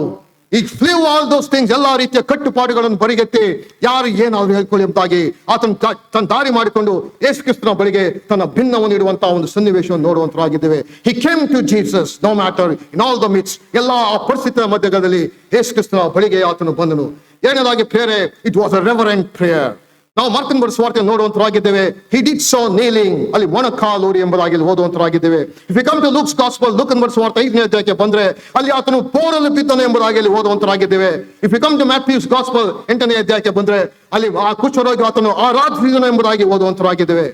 ಈ ಫ್ಲೀವ್ ಆಲ್ ದೋಸ್ ಥಿಂಗ್ಸ್, ಎಲ್ಲಾ ರೀತಿಯ ಕಟ್ಟುಪಾಡುಗಳನ್ನು ಬರಿಗೆತ್ತಿ ಯಾರು ಏನಾದ್ರು ಹೇಳ್ಕೊಳ್ಳಿ ಎಂಬುದಾಗಿ ಆತನು ತನ್ನ ದಾರಿ ಮಾಡಿಕೊಂಡು ಯೇಸು ಕ್ರಿಸ್ತನ ಬಳಿಗೆ ತನ್ನ ಭಿನ್ನವನ್ನು ಇಡುವಂತಹ ಒಂದು ಸನ್ನಿವೇಶವನ್ನು ನೋಡುವಂತರಾಗಿದ್ದೇವೆ. He came to Jesus no matter in all the midst. ಎಲ್ಲಾ ಆ ಪರಿಸ್ಥಿತಿಯ ಮಧ್ಯದಲ್ಲಿ ಯೇಸು ಕ್ರಿಸ್ತನ ಬಳಿಗೆ ಆತನು ಬಂದನು. ಎರಡನೇದಾಗಿ prayer, it was a reverend prayer. ನಾವು ಮಾರ್ಕನ ಬರೆದ ಸುವಾರ್ತೆ ನೋಡುವಂತರಾಗಿದ್ದೇವೆ. ಹಿ ಡಿಡ್ ಸೋ ನೀಲಿಂಗ್, ಅಲ್ಲಿ ಮೊಣಕಾಲೂರಿ ಎಂಬುದಾಗಿ ಓದುವಂತರಾಗಿದ್ದೇವೆ. If you come to Luke's gospel, ಲೂಕನ ಬರೆದ ಸುವಾರ್ತೆ 5ನೇ ಅಧ್ಯಾಯಕ್ಕೆ ಬಂದ್ರೆ ಅಲ್ಲಿ ಆತನು ಬೋರಲು ಬಿದ್ದನು ಎಂಬುದಾಗಿ ಓದುವಂತರಾಗಿದ್ದೇವೆ. If you come to Matthew's gospel 8ನೇ ಅಧ್ಯಾಯಕ್ಕೆ ಬಂದ್ರೆ ಅಲ್ಲಿ ಆ ಕುಷ್ಠರೋಗಿ ಆತನು ಆ ರಾತ್ರಿದನು ಎಂಬುದಾಗಿ ಓದುವಂತರಾಗಿದ್ದೇವೆ.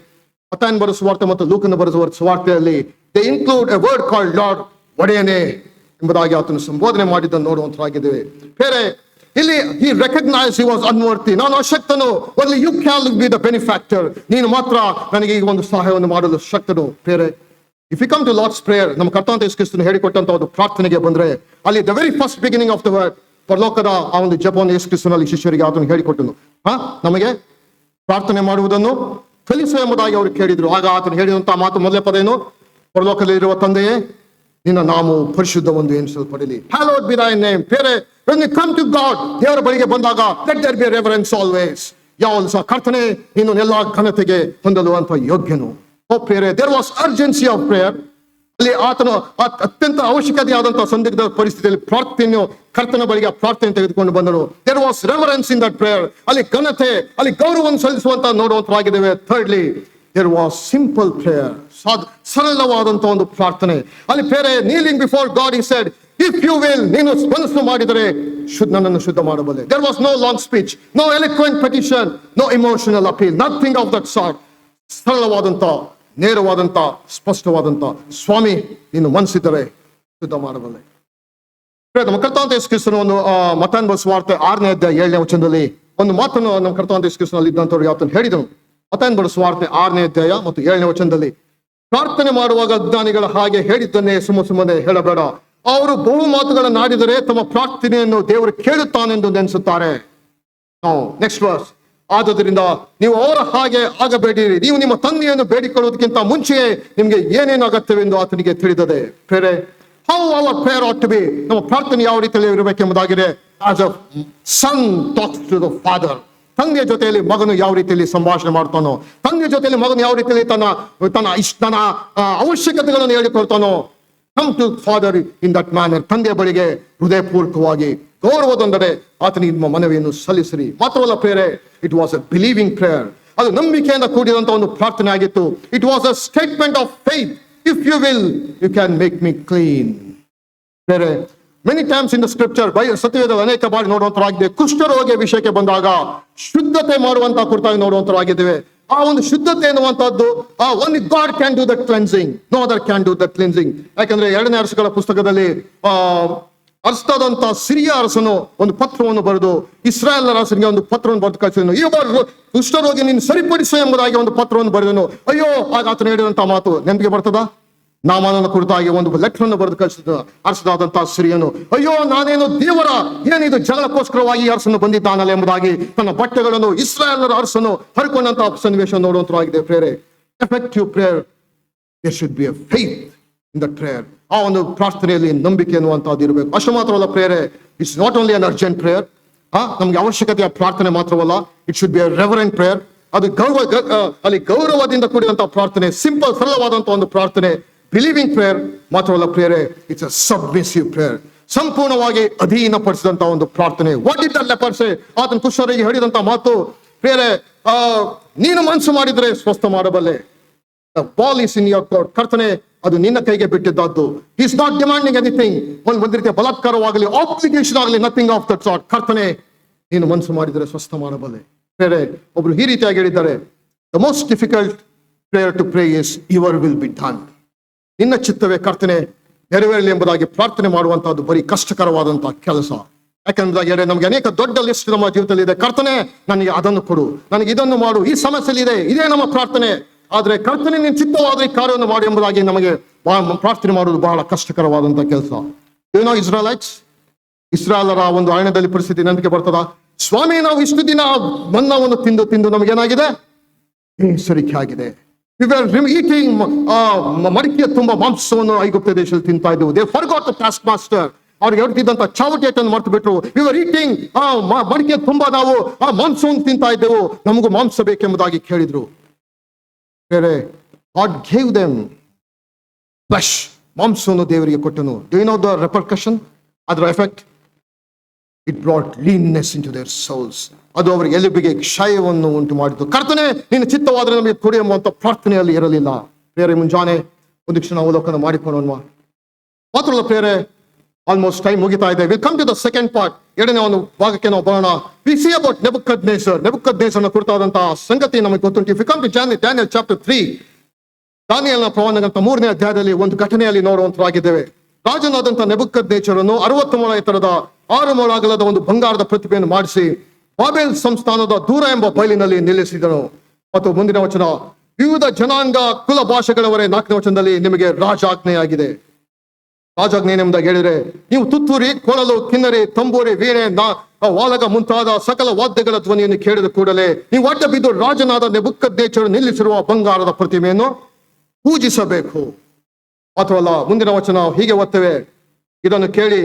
ಮತ್ತಾಯನ ಬರೆದ ಸುವಾರ್ತೆ ಮತ್ತು ಲೂಕನ ಬರೆದ ಸುವಾರ್ತೆಯಲ್ಲಿ they include a word called Lord, ಒಡೆಯನೇ ಎಂಬುದಾಗಿ ಆತನು ಸಂಬೋಧನೆ ಮಾಡಿದ್ದನ್ನು ನೋಡುವಂತರಾಗಿದ್ದೇವೆ. ಬೇರೆ ಇಲ್ಲಿ he recognized he was unworthy. ನಾನು ಅಶಕ್ತನು. only you can be the benefactor. ನೀನು ಮಾತ್ರ ನನಗೆ ಈ ಒಂದು ಸಹಾಯವನ್ನು ಮಾಡಲು ಶಕ್ತನು. ಬೇರೆ if you come to Lord's prayer, ನಮ್ಮ ಕರ್ತನಾದ ಯೇಸು ಕ್ರಿಸ್ತನು ಹೇಳಿಕೊಟ್ಟಂತ ಒಂದು ಪ್ರಾರ್ಥನೆಗೆ ಬಂದ್ರೆ ಅಲ್ಲಿ the very first beginning of the word, ಪರಲೋಕದ ಆ ಒಂದು ಜಪವನ್ನು ಯೇಸು ಕ್ರಿಸ್ತನಲ್ಲಿ ಶಿಷ್ಯರಿಗೆ ಆತನು ಹೇಳಿಕೊಟ್ಟನು. ನಮಗೆ ಪ್ರಾರ್ಥನೆ ಮಾಡುವುದನ್ನು ಕಲಿಸು ಎಂಬುದಾಗಿ ಅವರು ಕೇಳಿದ್ರು. ಆಗ ಆತನು ಹೇಳಿದಂತಹ ಮಾತು ಮೊದಲೇ ಪದ ಏನು? ಪರಲೋಕದಲ್ಲಿರುವ ತಂದೆಯೇ, ನಿನ್ನ ನಾಮವು ಪರಿಶುದ್ಧವೆಂದು ಎಣಿಸಲ್ಪಡಲಿ. hallowed be thy name. ಬೇರೆ when you come to God, ದೇವರ ಬಳಿಗೆ ಬಂದಾಗ let there be reverence always. ಯಾವಾಗಲೂ ಸಹ ಕರ್ತನೆ ನೀನು ಎಲ್ಲಾ ಘನತೆಗೆ ಹೊಂದಲು ಅಂತ ಯೋಗ್ಯನು. ಓ ಪ್ರೇರೆ, there was urgency of prayer. ಅಲ್ಲಿ ಆತನು ಅತ್ಯಂತ ಅವಶ್ಯಕತೆಯಾದಂತಹ ಸಂದಿಗ್ಧ ಪರಿಸ್ಥಿತಿಯಲ್ಲಿ ಪ್ರಾರ್ಥನೆಯು ಕರ್ತನ ಬಳಿಗೆ ಪ್ರಾರ್ಥನೆ ತೆಗೆದುಕೊಂಡು ಬಂದನು. there was reverence in that prayer. ಅಲ್ಲಿ ಘನತೆ, ಅಲ್ಲಿ ಗೌರವವನ್ನು ಸಲ್ಲಿಸುವಂತ ನೋಡುವಂತರಾಗಿದ್ದೇವೆ. thirdly, there was simple prayer. ಸರಳವಾದಂತಹ ಒಂದು ಪ್ರಾರ್ಥನೆ. ಅಲ್ಲಿ ಬೇರೆ kneeling before God, he said, if you will, ನೀನು ಮನಸ್ಸು ಮಾಡಿದರೆ ನನ್ನನ್ನು ಶುದ್ಧ ಮಾಡಬಲ್ಲೆ. there was no long speech, no eloquent petition, no emotional appeal, nothing of that sort. ಸರಳವಾದಂತ, ನೇರವಾದಂತ, ಸ್ಪಷ್ಟವಾದಂತ, ಸ್ವಾಮಿ ನೀನು ಮನಸ್ಸಿದ್ದರೆ ಶುದ್ಧ ಮಾಡಬಲ್ಲೆ. ನಮ್ಮ ಕರ್ತನಾದ ಯೇಸು ಕ್ರಿಸ್ತನ ಒಂದು ಮತ್ತಾಯನ ಬರೆದ ಸುವಾರ್ತೆ 6ನೇ ಅಧ್ಯಾಯ 7ನೇ ವಚನದಲ್ಲಿ ಒಂದು ಮಾತನ್ನು ನಮ್ಮ ಕರ್ತನಾದ ಯೇಸು ಕ್ರಿಸ್ತನಲ್ಲಿ ಇದ್ದಂಥವ್ರು ಆತನು ಹೇಳಿದನು. ಮತ್ತಾಯನ ಬರೆದ ಸುವಾರ್ತೆ 6ನೇ ಅಧ್ಯಾಯ ಮತ್ತು 7ನೇ ವಚನದಲ್ಲಿ, ಪ್ರಾರ್ಥನೆ ಮಾಡುವಾಗ ಅಜ್ಞಾನಿಗಳ ಹಾಗೆ ಹೇಳಿದ್ದನ್ನೇ ಸುಮ್ಮನೆ ಹೇಳಬೇಡ. ಅವರು ಬಹು ಮಾತುಗಳನ್ನಾಡಿದರೆ ತಮ್ಮ ಪ್ರಾರ್ಥನೆಯನ್ನು ದೇವರು ಕೇಳುತ್ತಾನೆಂದು ನೆನೆಸುತ್ತಾರೆ. ನೆಕ್ಸ್ಟ್ ವರ್ಸ್, ಆದುದರಿಂದ ನೀವು ಅವರ ಹಾಗೆ ಆಗಬೇಡಿರಿ. ನೀವು ನಿಮ್ಮ ತಂದೆಯನ್ನು ಬೇಡಿಕೊಳ್ಳುವುದಕ್ಕಿಂತ ಮುಂಚೆಯೇ ನಿಮಗೆ ಏನೇನು ಅಗತ್ಯವೆಂದು ಆತನಿಗೆ ತಿಳಿದದೆ. ಬೇರೆ how our prayer ought to be, ನಮ್ಮ ಪ್ರಾರ್ಥನೆ ಯಾವ ರೀತಿಯಲ್ಲಿ ಇರಬೇಕೆಂಬುದಾಗಿದೆ. As a son talks to the father, ತಂದೆಯ ಜೊತೆಯಲ್ಲಿ ಮಗನು ಯಾವ ರೀತಿಯಲ್ಲಿ ಸಂಭಾಷಣೆ ಮಾಡ್ತಾನೋ, ತಂದೆಯ ಜೊತೆಯಲ್ಲಿ ಮಗನು ಯಾವ ರೀತಿಯಲ್ಲಿ ತನ್ನ ಅವಶ್ಯಕತೆಗಳನ್ನು ಹೇಳಿಕೊಳ್ತಾನೋ, come to father in that manner. ತಂದೆಯ ಬಳಿಗೆ ಹೃದಯಪೂರ್ವಕವಾಗಿ ಗೌರವದೊಂದರೆ ಆತನಿಗೆ ನಿಮ್ಮ ಮನವಿಯನ್ನು ಸಲ್ಲಿಸಿರಿ. ಮಾತ್ರವಲ್ಲ prayer, it was a believing prayer. ಅದು ನಂಬಿಕೆಯಿಂದ ಕೂಡಿದಂತ ಒಂದು ಪ್ರಾರ್ಥನೆ ಆಗಿತ್ತು. It was a statement of faith. If you will, you can make me clean. ಬೇರೆ many times in the scripture, ಸತ್ಯವೇದ ಅನೇಕ ಬಾರಿ ನೋಡುವಂತರಾಗಿದೆ. ಕುಷ್ಠರೋಗಿಯ ವಿಷಯಕ್ಕೆ ಬಂದಾಗ ಶುದ್ಧತೆ ಮಾಡುವಂತಹ ಕುರಿತಾಗಿ ನೋಡುವಂತರಾಗಿದ್ದೇವೆ. ಆ ಒಂದು ಶುದ್ಧತೆ ಎನ್ನುವಂತಹದ್ದು only God can do that cleansing, no other can do that cleansing. ಯಾಕಂದ್ರೆ 2ನೇ ಅರಸುಗಳ ಪುಸ್ತಕದಲ್ಲಿ ಅರಸನಾದಂತ ಸಿರಿಯ ಅರಸನು ಒಂದು ಪತ್ರವನ್ನು ಬರೆದು ಇಸ್ರಾಯೇಲ್ ಅರಸನಿಗೆ ಒಂದು ಪತ್ರವನ್ನು ಬರೆದು ಕಳಿಸಿದನು. ಈ ಕುಷ್ಠರೋಗಿ ನೀನು ಸರಿಪಡಿಸು ಎಂಬುದಾಗಿ ಒಂದು ಪತ್ರವನ್ನು ಬರೆದನು. ಅಯ್ಯೋ, ಆಗ ಆತನು ಹೇಳಿದಂತ ಮಾತು ನೆನಪಿಗೆ ಬರ್ತದ? ನಾಮನ ಕುರಿತಾಗಿ ಒಂದು ಲೆಟರ್ ಅನ್ನು ಬರೆದು ಕಳಿಸಿದ ಅರಸನಾದಂತಹ ಸಿರಿಯನು, ಅಯ್ಯೋ ನಾನೇನು ದೇವರ ಏನಿದು ಜಗಳಕ್ಕೋಸ್ಕರವಾಗಿ ಅರಸನು ಬಂದಿದ್ದಾನಲ್ಲ ಎಂಬುದಾಗಿ ತನ್ನ ಬಟ್ಟೆಗಳನ್ನು ಇಸ್ರಾಯೇಲರ ಅರಸನು ಹರ್ಕೊಂಡಂತಹ ಸನ್ನಿವೇಶ ನೋಡುವಂತರಾಗಿದೆ. ಪ್ರೇರೆ effective prayer, there should be a faith in that prayer. ಆ ಒಂದು ಪ್ರಾರ್ಥನೆಯಲ್ಲಿ ನಂಬಿಕೆ ಎನ್ನುವಂತಹದ್ದು ಇರಬೇಕು. ಅಷ್ಟು ಮಾತ್ರವಲ್ಲ prayer, it's not only an urgent prayer. ನಮ್ಗೆ ಅವಶ್ಯಕತೆಯ ಪ್ರಾರ್ಥನೆ ಮಾತ್ರವಲ್ಲ, it should be a reverent prayer. ಅದು ಅಲ್ಲಿ ಗೌರವದಿಂದ ಕೂಡಿದಂತಹ ಪ್ರಾರ್ಥನೆ, ಸಿಂಪಲ್ ಸರಳವಾದಂತಹ ಒಂದು ಪ್ರಾರ್ಥನೆ. ಬಿಲೀವಿಂಗ್ ಪ್ರೇಯರ್ ಮಾತ್ರವಲ್ಲ prayer, it's a submissive prayer. ಸಂಪೂರ್ಣವಾಗಿ ಅಧೀನಪಡಿಸಿದಂತಹ ಒಂದು ಪ್ರಾರ್ಥನೆ. What did the leper say? ಆತನ ಕುಷ್ಠರೋಗಿ ಹೇಳಿದಂತಹ ಮಾತು, ಬೇರೆ ನೀನು ಮನಸ್ಸು ಮಾಡಿದ್ರೆ ಸ್ವಸ್ಥ ಮಾಡಬಲ್ಲೆ. The ball is in your court. ಕರ್ತನೆ, ಅದು ನಿನ್ನ ಕೈಗೆ ಬಿಟ್ಟಿದ್ದದ್ದು. He is not demanding anything. ಒಂದು ರೀತಿಯ ಬಲಾತ್ಕಾರವಾಗಲಿ, ಆಬ್ಲಿಗೇಷನ್ ಆಗಲಿ, ನಥಿಂಗ್ ಆಫ್ ದಟ್ ಸಾರ್ಟ್. ಕರ್ತನೆ, ನೀನು ಮನಸ್ಸು ಮಾಡಿದರೆ ಸ್ವಸ್ಥ ಮಾಡಬಲ್ಲೆ. ಬೇರೆ ಒಬ್ರು ಈ ರೀತಿಯಾಗಿ ಹೇಳಿದ್ದಾರೆ, the most difficult prayer to pray is your will be done. ನಿನ್ನ ಚಿತ್ತವೇ ಕರ್ತನೆ ನೆರವೇರಲಿ ಎಂಬುದಾಗಿ ಪ್ರಾರ್ಥನೆ ಮಾಡುವಂತಹದ್ದು ಬರೀ ಕಷ್ಟಕರವಾದಂತಹ ಕೆಲಸ. ಯಾಕಂದ್ರೆ ನಮ್ಗೆ ಅನೇಕ ದೊಡ್ಡ ಲಿಸ್ಟ್ ನಮ್ಮ ಜೀವಿತದಲ್ಲಿ ಇದೆ. ಕರ್ತನೆ, ನನಗೆ ಅದನ್ನು ಕೊಡು, ನನಗೆ ಇದನ್ನು ಮಾಡು, ಈ ಸಮಸ್ಯೆಲಿ ಇದೆ, ಇದೇ ನಮ್ಮ ಪ್ರಾರ್ಥನೆ. ಆದ್ರೆ ಕರ್ತನೆ ನಿನ್ನ ಚಿತ್ತವಾದ್ರೆ ಈ ಕಾರ್ಯವನ್ನು ಮಾಡಿ ಎಂಬುದಾಗಿ ನಮಗೆ ಪ್ರಾರ್ಥನೆ ಮಾಡುವುದು ಬಹಳ ಕಷ್ಟಕರವಾದಂತಹ ಕೆಲಸ. ಏನೋ ಇಸ್ರಾಯೇಲರ ಒಂದು ಅರಣ್ಯದಲ್ಲಿ ಪರಿಸ್ಥಿತಿ ನೆನಪಿಗೆ ಬರ್ತದ. ಸ್ವಾಮಿ, ನಾವು ಇಷ್ಟು ದಿನ ಮನ್ನವನ್ನು ತಿಂದು ತಿಂದು ನಮಗೇನಾಗಿದೆ, ಬೇಸರಿಕೆ ಆಗಿದೆ. ಮಡಿಕೆಯ ತುಂಬಾ ಮಾಂಸವನ್ನು ಐಗುಪ್ತ ದೇಶದಲ್ಲಿ ತಿಂತಾ ಇದ್ದೆವು. They forgot the task master. ಅವ್ರಿಗೆ ಹೇಳ್ತಿದ್ದಂತ ಚಾವಟಿಯನ್ನು ಮರ್ತು ಬಿಟ್ರು. ವಿ ವರ್ ಈಟಿಂಗ್, ಮಡಿಕೆ ತುಂಬಾ ನಾವು ಮಾಂಸವನ್ನು ತಿಂತಾ ಇದ್ದೆವು, ನಮಗೂ ಮಾಂಸ ಬೇಕೆಂಬುದಾಗಿ ಕೇಳಿದ್ರು. ಬೇರೆ God gave them flesh. ಮಾಂಸವನ್ನು ದೇವರಿಗೆ ಕೊಟ್ಟನು. Do you know the repercussion? ಅದರ effect, it brought leanness into their souls. ಅದು ಅವರಿಗೆ ಎಲುಬಿಗೆ ಕ್ಷಯವನ್ನು ಉಂಟು ಮಾಡಿತು. ಕರ್ತನೆ, ನಿನ್ನ ಚಿತ್ತವಾದ್ರೆ ನಮಗೆ ಕೊಡಿ ಎಂಬಂತ ಪ್ರಾರ್ಥನೆಯಲ್ಲಿ ಇರಲಿಲ್ಲ. ಬೇರೆ ಮುಂಜಾನೆ ಒಂದು ಕ್ಷಣ ಅವಲೋಕನ ಮಾಡಿಕೊಳ್ಳೋಣ. ಮಾತ್ರಲ್ಲ ಪ್ರೇರೆ, ಆಲ್ಮೋಸ್ಟ್ ಟೈಮ್ ಮುಗಿತಾ ಇದೆ. Will come to the second part. ಎರಡನೇ ಒಂದು ಭಾಗಕ್ಕೆ ನಾವು ಬರೋಣ. ವಿ ಸಿ ಅಬೌಟ್ ನೆಬೂಕದ್ನೆಚ್ಚರನ ಕುರಿತಾದಂತಹ ಸಂಗತಿ ನಮಗೆ ಗೊತ್ತುಂಟು. If you come to Daniel chapter 3, ದಾನಿಯೇಲನ ಪ್ರವಾದನಂತ 3ನೇ ಅಧ್ಯಾಯದಲ್ಲಿ ಒಂದು ಘಟನೆಯಲ್ಲಿ ನೋಡುವಂತರಾಗಿದ್ದೇವೆ. ರಾಜನಾದಂತಹ ನೆಬೂಕದ್ನೆಚ್ಚರನು 60 ಮೊಳ ಎತ್ತರದ 6 ಮೊಳ ಅಗಲದ ಒಂದು ಬಂಗಾರದ ಪ್ರತಿಭೆಯನ್ನು ಮಾಡಿಸಿ ಬಾಬೆಲ್ ಸಂಸ್ಥಾನದ ದೂರ ಎಂಬ ಬಯಲಿನಲ್ಲಿ ನಿಲ್ಲಿಸಿದನು. ಮತ್ತು ಮುಂದಿನ ವಚನ, ವಿವಿಧ ಜನಾಂಗ ಕುಲ ಭಾಷೆಗಳವರೇ 4ನೇ ವಚನದಲ್ಲಿ ನಿಮಗೆ ರಾಜಾಜ್ಞೆಯಾಗಿದೆ. ರಾಜಾಜ್ಞೆ ಎಂಬುದಾಗಿ ಹೇಳಿದ್ರೆ, ನೀವು ತುತ್ತೂರಿ, ಕೊಳಲು, ಕಿನ್ನರಿ, ತಂಬೂರಿ, ವೀಣೆ, ವಾಲಗ ಮುಂತಾದ ಸಕಲ ವಾದ್ಯಗಳ ಧ್ವನಿಯನ್ನು ಕೇಳಿದ ಕೂಡಲೇ ನೀವು ಅಡ್ಡ ಬಿದ್ದು ರಾಜನಾದ ನೆಬೂಕದ್ನೆಚ್ಚರನು ನಿಲ್ಲಿಸಿರುವ ಬಂಗಾರದ ಪ್ರತಿಮೆಯನ್ನು ಪೂಜಿಸಬೇಕು. ಅಥವಾ ಮುಂದಿನ ವಚನ ಹೀಗೆ ಓದ್ತೇವೆ, ಇದನ್ನು ಕೇಳಿ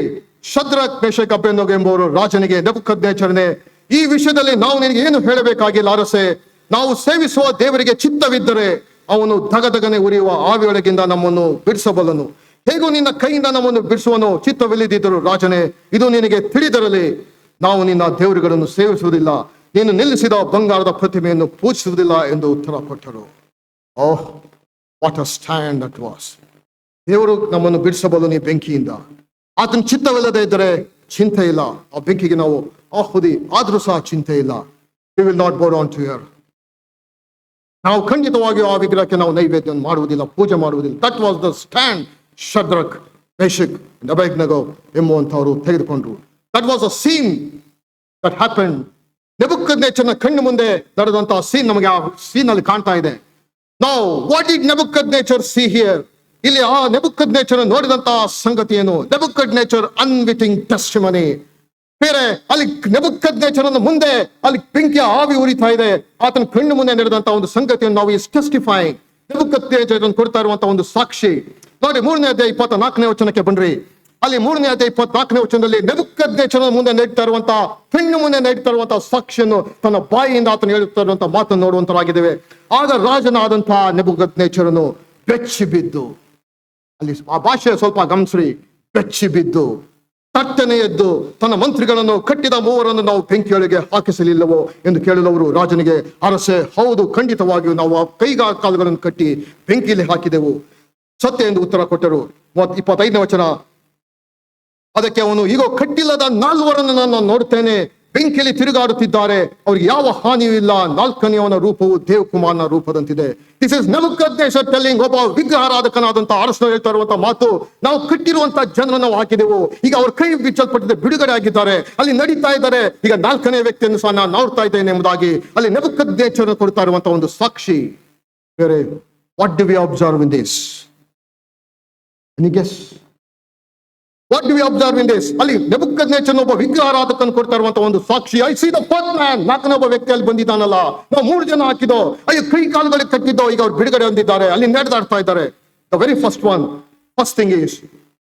ಶದ್ರಕ್, ಮೇಷಕ್, ಅಬೇದ್ನೆಗೋ ಎಂಬುವರು ರಾಜನಿಗೆ, ನೆಬೂಕದ್ನೆಚ್ಚರನೇ, ಈ ವಿಷಯದಲ್ಲಿ ನಾವು ನಿನಗೆ ಏನು ಹೇಳಬೇಕಾಗಿಲ್ಲ ಅರಸೆ. ನಾವು ಸೇವಿಸುವ ದೇವರಿಗೆ ಚಿತ್ತವಿದ್ದರೆ ಅವನು ಧಗಧಗನೆ ಉರಿಯುವ ಆವಿಯೊಳಗಿಂದ ನಮ್ಮನ್ನು ಬಿಡಿಸಬಲ್ಲನು. ಹೇಗೂ ನಿನ್ನ ಕೈಯಿಂದ ನಮ್ಮನ್ನು ಬಿಡಿಸುವನು. ಚಿತ್ತವಿಲ್ಲದಿದ್ದರು ರಾಜನೇ, ಇದು ನಿನಗೆ ತಿಳಿದಿರಲಿ, ನಾವು ನಿನ್ನ ದೇವರುಗಳನ್ನು ಸೇವಿಸುವುದಿಲ್ಲ, ನೀನು ನಿಲ್ಲಿಸಿದ ಬಂಗಾರದ ಪ್ರತಿಮೆಯನ್ನು ಪೂಜಿಸುವುದಿಲ್ಲ ಎಂದು ಉತ್ತರ ಕೊಟ್ಟರು. Oh, what a stand that was. ದೇವರು ನಮ್ಮನ್ನು ಬಿಡಿಸಬಲ್ಲನು ಈ ಬೆಂಕಿಯಿಂದ. ಆತನ ಚಿತ್ತವಿಲ್ಲದೆ ಇದ್ದರೆ ಚಿಂತೆ ಇಲ್ಲ, ಆ ಬೆಂಕಿಗೆ ನಾವು ಆಹುದಿ ಆದ್ರೂ ಸಹ ಚಿಂತೆ ಇಲ್ಲ. We will not bore on to hear. ನಾವು ಖಂಡಿತವಾಗಿಯೂ ಆ ವಿಗ್ರಹಕ್ಕೆ ನಾವು ನೈವೇದ್ಯವನ್ನು ಮಾಡುವುದಿಲ್ಲ, ಪೂಜೆ ಮಾಡುವುದಿಲ್ಲ. That was the stand Shadrach, Meshach, Abednego ಎಂಬುವಂತವರು ತೆಗೆದುಕೊಂಡ್ರು. That was a scene that happen. ನೆಬೂಕದ್ನೆಚ್ಚರನ ಕಣ್ಣು ಮುಂದೆ ನಡೆದಂತಹ ಸೀನ್ ನಮಗೆ ಆ ಸೀನ್ ಅಲ್ಲಿ ಕಾಣ್ತಾ ಇದೆ. Now what did Nebuchadnezzar see here? ಇಲ್ಲಿ ಆ ನೆಬೂಕದ್ನೆಚ್ಚರ ನೋಡಿದಂತಹ ಸಂಗತಿ ಏನು? Nebuchadnezzar unwitting testimony. ಬೇರೆ ಅಲ್ಲಿ ನೆಬೂಕದ್ನೆಚ್ಚರನ ಮುಂದೆ ಅಲ್ಲಿ ಬೆಂಕಿಯ ಆವಿ ಉರಿತಾ ಇದೆ. ಆತನ ಕಣ್ಣು ಮುಂದೆ ನಡೆದಂತಹ ಒಂದು ಸಂಗತಿಯನ್ನು ನಾವು ಇಸ್ ಟೆಸ್ಟಿಫೈಯಿಂಗ್. ನೆಬೂಕದ್ನೆಚ್ಚರನ ಕೊಡ್ತಾ ಇರುವಂತಹ ಒಂದು ಸಾಕ್ಷಿ ನೋಡಿ. 3ನೇ ಅಧ್ಯಾಯ 24ನೇ ವಚನಕ್ಕೆ ಬನ್ರಿ. ಅಲ್ಲಿ 3ನೇ ಅಧ್ಯಾಯ 24ನೇ ವಚನದಲ್ಲಿ ನೆಬೂಕದ್ನೆಚ್ಚರನ ಮುಂದೆ ನಡೀತಾ ಇರುವಂತಹ, ಕಣ್ಣು ಮುಂದೆ ನಡೀತಾ ಇರುವಂತಹ ಸಾಕ್ಷಿಯನ್ನು ತನ್ನ ಬಾಯಿಯಿಂದ ಆತನು ಹೇಳುತ್ತಾ ಇರುವಂತಹ ಮಾತನ್ನು ನೋಡುವಂತರಾಗಿದ್ದೇವೆ. ಆಗ ರಾಜನಾದಂತಹ ನೆಬೂಕದ್ನೆಚ್ಚರನು ಬೆಚ್ಚಿ ಬಿದ್ದು, ಅಲ್ಲಿ ಆ ಭಾಷೆ ಸ್ವಲ್ಪ ಗಮನಿಸ್ರಿ, ಬೆಚ್ಚಿ ಬಿದ್ದು ತಟ್ಟನೆ ಎದ್ದು ತನ್ನ ಮಂತ್ರಿಗಳನ್ನು ಕಟ್ಟಿದ ಮೂವರನ್ನು ನಾವು ಬೆಂಕಿಯೊಳಗೆ ಹಾಕಿಸಲಿಲ್ಲವೋ ಎಂದು ಕೇಳಿದವರು ರಾಜನಿಗೆ, ಅರಸೆ, ಹೌದು, ಖಂಡಿತವಾಗಿಯೂ ನಾವು ಆ ಕಾಲುಗಳನ್ನು ಕಟ್ಟಿ ಬೆಂಕಿಯಲ್ಲಿ ಹಾಕಿದೆವು, ಸತ್ಯ ಎಂದು ಉತ್ತರ ಕೊಟ್ಟರು. 25ನೇ ವಚನ, ಅದಕ್ಕೆ ಅವನು, ಈಗ ಕಟ್ಟಿಲ್ಲದ 4 ನಾನು ನೋಡುತ್ತೇನೆ, ಬೆಂಕಿಯಲ್ಲಿ ತಿರುಗಾಡುತ್ತಿದ್ದಾರೆ, ಅವ್ರಿಗೆ ಯಾವ ಹಾನಿಯೂ ಇಲ್ಲ, 4ನೇಯವನ ರೂಪವು ದೇವಕುಮಾರನ ರೂಪದಂತಿದೆ. This is Nebuchadnezzar telling. ಒಬ್ಬ ವಿಗ್ರಹಾರಾಧಕನಾದಂತಹ ಅರಸನು ಹೇಳ್ತಾ ಇರುವಂತಹ ಮಾತು, ನಾವು ಕಟ್ಟಿರುವಂತಹ ಜನರನ್ನು ನಾವು ಹಾಕಿದೆವು, ಈಗ ಅವ್ರ ಕೈ ಬಿಚ್ಚಲ್ಪಟ್ಟಿದೆ, ಬಿಡುಗಡೆ ಆಗಿದ್ದಾರೆ, ಅಲ್ಲಿ ನಡೀತಾ ಇದ್ದಾರೆ, ಈಗ 4ನೇ ವ್ಯಕ್ತಿಯನ್ನು ಸಹ ನಾನು ನೋಡ್ತಾ ಇದ್ದೇನೆ ಎಂಬುದಾಗಿ ಅಲ್ಲಿ ನೆಬೂಕದ್ನೆಚ್ಚರನು ಕೊಡ್ತಾ ಇರುವಂತಹ ಒಂದು ಸಾಕ್ಷಿ. ಬೇರೆ what do we observe in this? Any guess? What do we observe in this? ಅಲ್ಲಿ ನೆಬೂಕದ್ನೆಚ್ಚರನ ಒಬ್ಬ ವಿಗ್ರಹಾರಾಧಕನು ಕೊಡ್ತಾ ಇರುವಂತಹ ಒಂದು ಸಾಕ್ಷಿ. I see the fourth man. 4ನೇ ಒಬ್ಬ ವ್ಯಕ್ತಿಯಲ್ಲಿ ಬಂದಿದ್ದಾನಲ್ಲ, ನಾವು 3 ಜನ ಹಾಕಿದೋ, ಅಯ್ಯೋ ಕೈ ಕಾಲುಗಳಿಗೆ ಕಟ್ಟಿದ್ದೋ, ಈಗ ಅವ್ರು ಬಿಡುಗಡೆ ಹೊಂದಿದ್ದಾರೆ, ಅಲ್ಲಿ ನಡೆದಾಡ್ತಾ ಇದ್ದಾರೆ. The very first thing is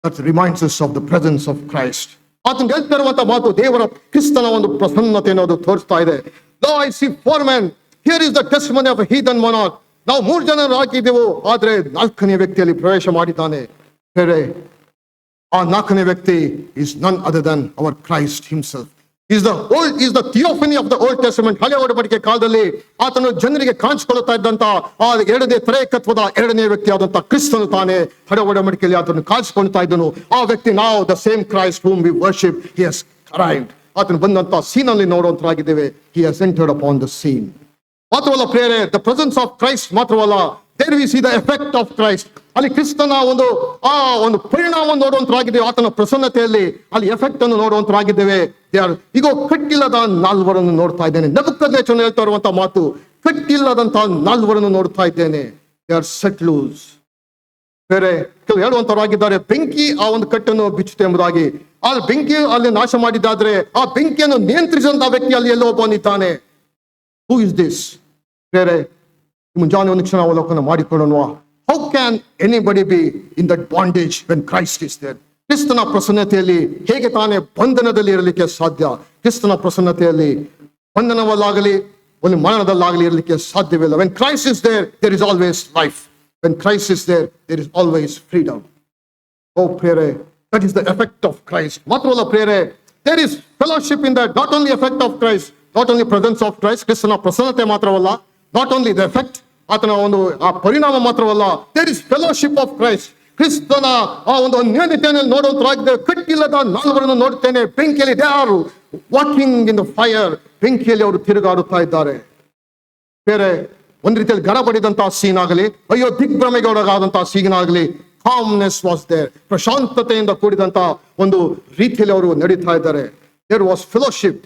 that reminds us of the presence of Christ. ಆತನ ಹೇಳ್ತಾ ಇರುವಂತಹ ಮಾತು ದೇವರ ಕ್ರಿಸ್ತನ ಒಂದು ಪ್ರಸನ್ನತೆ ಅನ್ನೋದು ತೋರಿಸ್ತಾ ಇದೆ. Now I see 4 men. Here is the testimony of a heathen monarch. ನಾವು 3 ಜನ ಹಾಕಿದೆವು, ಆದ್ರೆ 4ನೇ ವ್ಯಕ್ತಿಯಲ್ಲಿ ಪ್ರವೇಶ ಮಾಡಿದ್ದಾನೆ. ಬೇರೆ ಆ 4ನೇ ವ್ಯಕ್ತಿ is none other than our Christ himself. is the theophany of the Old Testament. ಹಳೆ ಒಡಂಬಡಿಕೆ ಕಾಲದಲ್ಲಿ ಆತನು ಜನರಿಗೆ ಕಾಣಿಸಿಕೊಳ್ಳುತ್ತಾ ಇದ್ದಂತ ಆ ಎರಡನೇ ತ್ರೈಕತ್ವದ ಎರಡನೇ ವ್ಯಕ್ತಿ ಆದಂತ ಕ್ರಿಸ್ತನು ತಾನೇ ಹಳೆ ಒಡಂಬಡಿಕೆಯಲ್ಲಿ ಆತನು ಕಾಣಿಸಿಕೊಳ್ತಾ ಇದ್ದನು. ಆ ವ್ಯಕ್ತಿ ನಾವು the same Christ whom we worship, he has arrived. ಆತನು ಬಂದಂತ ಸೀನ್ ಅಲ್ಲಿ ನೋಡುವಂತರಾಗಿದ್ದೇವೆ. he has entered upon the scene. ಮಾತ್ರವಲ್ಲ ಪ್ರಿಯರೇ, ದ ಪ್ರೆಸೆನ್ಸ್ ಆಫ್ ಕ್ರೈಸ್ಟ್ ಮಾತ್ರವಲ್ಲ, there we see the effect of Christ. ಅಲ್ಲಿ ಕ್ರಿಸ್ತನ ಒಂದು ಪರಿಣಾಮ ನೋಡುವಂತರಾಗಿದ್ದೇವೆ. ಆತನ ಪ್ರಸನ್ನತೆಯಲ್ಲಿ ಅಲ್ಲಿ ಎಫೆಕ್ಟ್ ಅನ್ನು ನೋಡುವಂತರಾಗಿದ್ದೇವೆ. ಈಗ ಕಟ್ಟಿಲ್ಲದ ನಾಲ್ವರನ್ನು ನೋಡ್ತಾ ಇದ್ದೇನೆ. ನೆಬೂಕದ್ನೆಚ್ಚರನು ಹೇಳ್ತಾ ಇರುವಂತಹ ಮಾತು, ಕಟ್ಟಿಲ್ಲದಂತಹ ನಾಲ್ವರನ್ನು ನೋಡ್ತಾ ಇದ್ದೇನೆ. They are set loose. ಬೇರೆ ಕೆಲವು ಹೇಳುವಂತವರಾಗಿದ್ದಾರೆ, ಬೆಂಕಿ ಆ ಒಂದು ಕಟ್ಟನ್ನು ಬಿಚ್ಚುತ್ತೆ ಎಂಬುದಾಗಿ. ಆ ಬೆಂಕಿ ಅಲ್ಲಿ ನಾಶ ಮಾಡಿದ್ದಾದ್ರೆ ಆ ಬೆಂಕಿಯನ್ನು ನಿಯಂತ್ರಿಸುವಂತಹ ವ್ಯಕ್ತಿ ಅಲ್ಲಿ ಎಲ್ಲೋ ಬಂದಿದ್ದಾನೆ. Who is this? ಬೇರೆ ಮುಂಜಾನೆ ಒಂದು ಕ್ಷಣ ಅವಲೋಕನ ಮಾಡಿಕೊಳ್ಳೋಣ. How can anybody be in that bondage when Christ is there? ಕ್ರಿಸ್ತನ ಪ್ರಸನ್ನತೆಯಲ್ಲಿ ಹೇಗೆ ತಾನೇ ಬಂಧನದಲ್ಲಿ ಇರಲಿಕ್ಕೆ ಸಾಧ್ಯ? ಕ್ರಿಸ್ತನ ಪ್ರಸನ್ನತೆಯಲ್ಲಿ ಬಂಧನವಲ್ಲಾಗಲಿ ಒಂದು ಮರಣದಲ್ಲಾಗಲಿ ಇರಲಿಕ್ಕೆ ಸಾಧ್ಯವಿಲ್ಲ. When Christ is there, there is always life. When Christ is there, there is always freedom. ಓ ಪ್ರಿಯರೇ, that is the effect of Christ. ಮಾತ್ರವಲ್ಲ ಪ್ರಿಯರೇ, there is fellowship in that. Not only effect of Christ, not only presence of Christ, ಕ್ರಿಸ್ತನ ಪ್ರಸನ್ನತೆ ಮಾತ್ರವಲ್ಲ, not only the effect, ಆತನ ಒಂದು ಆ ಪರಿಣಾಮ ಮಾತ್ರವಲ್ಲ, there is fellowship of Christ. ಕ್ರಿಸ್ತನ ಆ ಒಂದು ಅನ್ಯೋನ್ಯತೆಯನ್ನು ನೋಡುವಂತರಾಗಿದ್ದೇವೆ. ಕಟ್ಟಿಲ್ಲದ ನಾಲ್ವರನ್ನು ನೋಡುತ್ತೇನೆ. ಬೆಂಕಿಯಲ್ಲಿ they are walking in the fire. ಬೆಂಕಿಯಲ್ಲಿ ಅವರು ತಿರುಗಾಡುತ್ತಾ ಇದ್ದಾರೆ. ಬೇರೆ ಒಂದು ರೀತಿಯಲ್ಲಿ ಗಡಬಡಿದಂತಹ ಸೀನ್ ಆಗಲಿ, ಅಯ್ಯೋ ದಿಗ್ಭ್ರಮೆಗೊಳಗಾದಂತಹ ಸೀನ್ ಆಗಲಿ, ಕಾಮ್ನೆಸ್ ವಾಸ್ ದೇರ್. ಪ್ರಶಾಂತತೆಯಿಂದ ಕೂಡಿದಂತಹ ಒಂದು ರೀತಿಯಲ್ಲಿ ಅವರು ನಡೀತಾ ಇದ್ದಾರೆ. There was fellowship.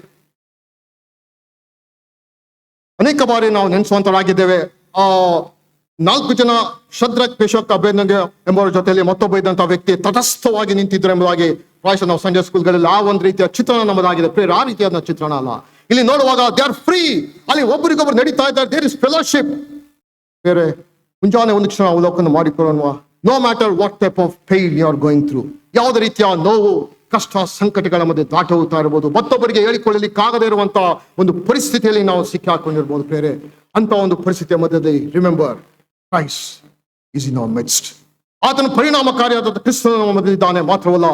ಅನೇಕ ಬಾರಿ ನಾವು ನೆನೆಸುವಂತರಾಗಿದ್ದೇವೆ, ಆ 4 ಜನ ಶದ್ರಕ್, ಮೇಷಕ್, ಅಬೇದ್ನೆಗೋ ಎಂಬುವರ ಜೊತೆಯಲ್ಲಿ ಮತ್ತೊಬ್ಬ ಇದ್ದಂತಹ ವ್ಯಕ್ತಿ ತಟಸ್ಥವಾಗಿ ನಿಂತಿದ್ರು ಎಂಬುದಾಗಿ ಪ್ರಾಯಶಃ ನಾವು ಸಂಜೆ ಸ್ಕೂಲ್ಗಳಲ್ಲಿ ಆ ಒಂದು ರೀತಿಯ ಚಿತ್ರಣ ನಮ್ಮದಾಗಿದೆ. ಪ್ರೇರ ಆ ರೀತಿಯಾದ ಚಿತ್ರಣ ಅಲ್ಲ. ಇಲ್ಲಿ ನೋಡುವಾಗ ದೇ ಆರ್ ಫ್ರೀ. ಅಲ್ಲಿ ಒಬ್ಬರಿಗೊಬ್ಬರು ನಡೀತಾ ಇದ್ದಾರೆ. There is fellowship. ಬೇರೆ ಮುಂಜಾನೆ ಒಂದು ಕ್ಷಣ ಅವಲೋಕನ ಮಾಡಿಕೊಳ್ಳೋಣ. No matter what type of pain you are going through, ಯಾವುದೇ ರೀತಿಯ ನೋವು, ಕಷ್ಟ, ಸಂಕಟಗಳ ಮಧ್ಯೆ ದಾಟ ಹೋಗ್ತಾ ಇರಬಹುದು, ಮತ್ತೊಬ್ಬರಿಗೆ ಹೇಳಿಕೊಳ್ಳಲಿಕ್ಕಾಗದೇ ಇರುವಂತಹ ಒಂದು ಪರಿಸ್ಥಿತಿಯಲ್ಲಿ ನಾವು ಸಿಕ್ಕಿ ಹಾಕೊಂಡಿರ್ಬೋದು. ಬೇರೆ ಅಂತ ಒಂದು ಪರಿಸ್ಥಿತಿಯ ಮಧ್ಯದಲ್ಲಿ remember, Christ is in our midst. ಆತನ ಪರಿಣಾಮಕಾರಿಯಾದ ಕ್ರಿಸ್ತನ ನಮ್ಮ ಮಧ್ಯದಲ್ಲಿದ್ದಾನೆ. ಮಾತ್ರವಲ್ಲ,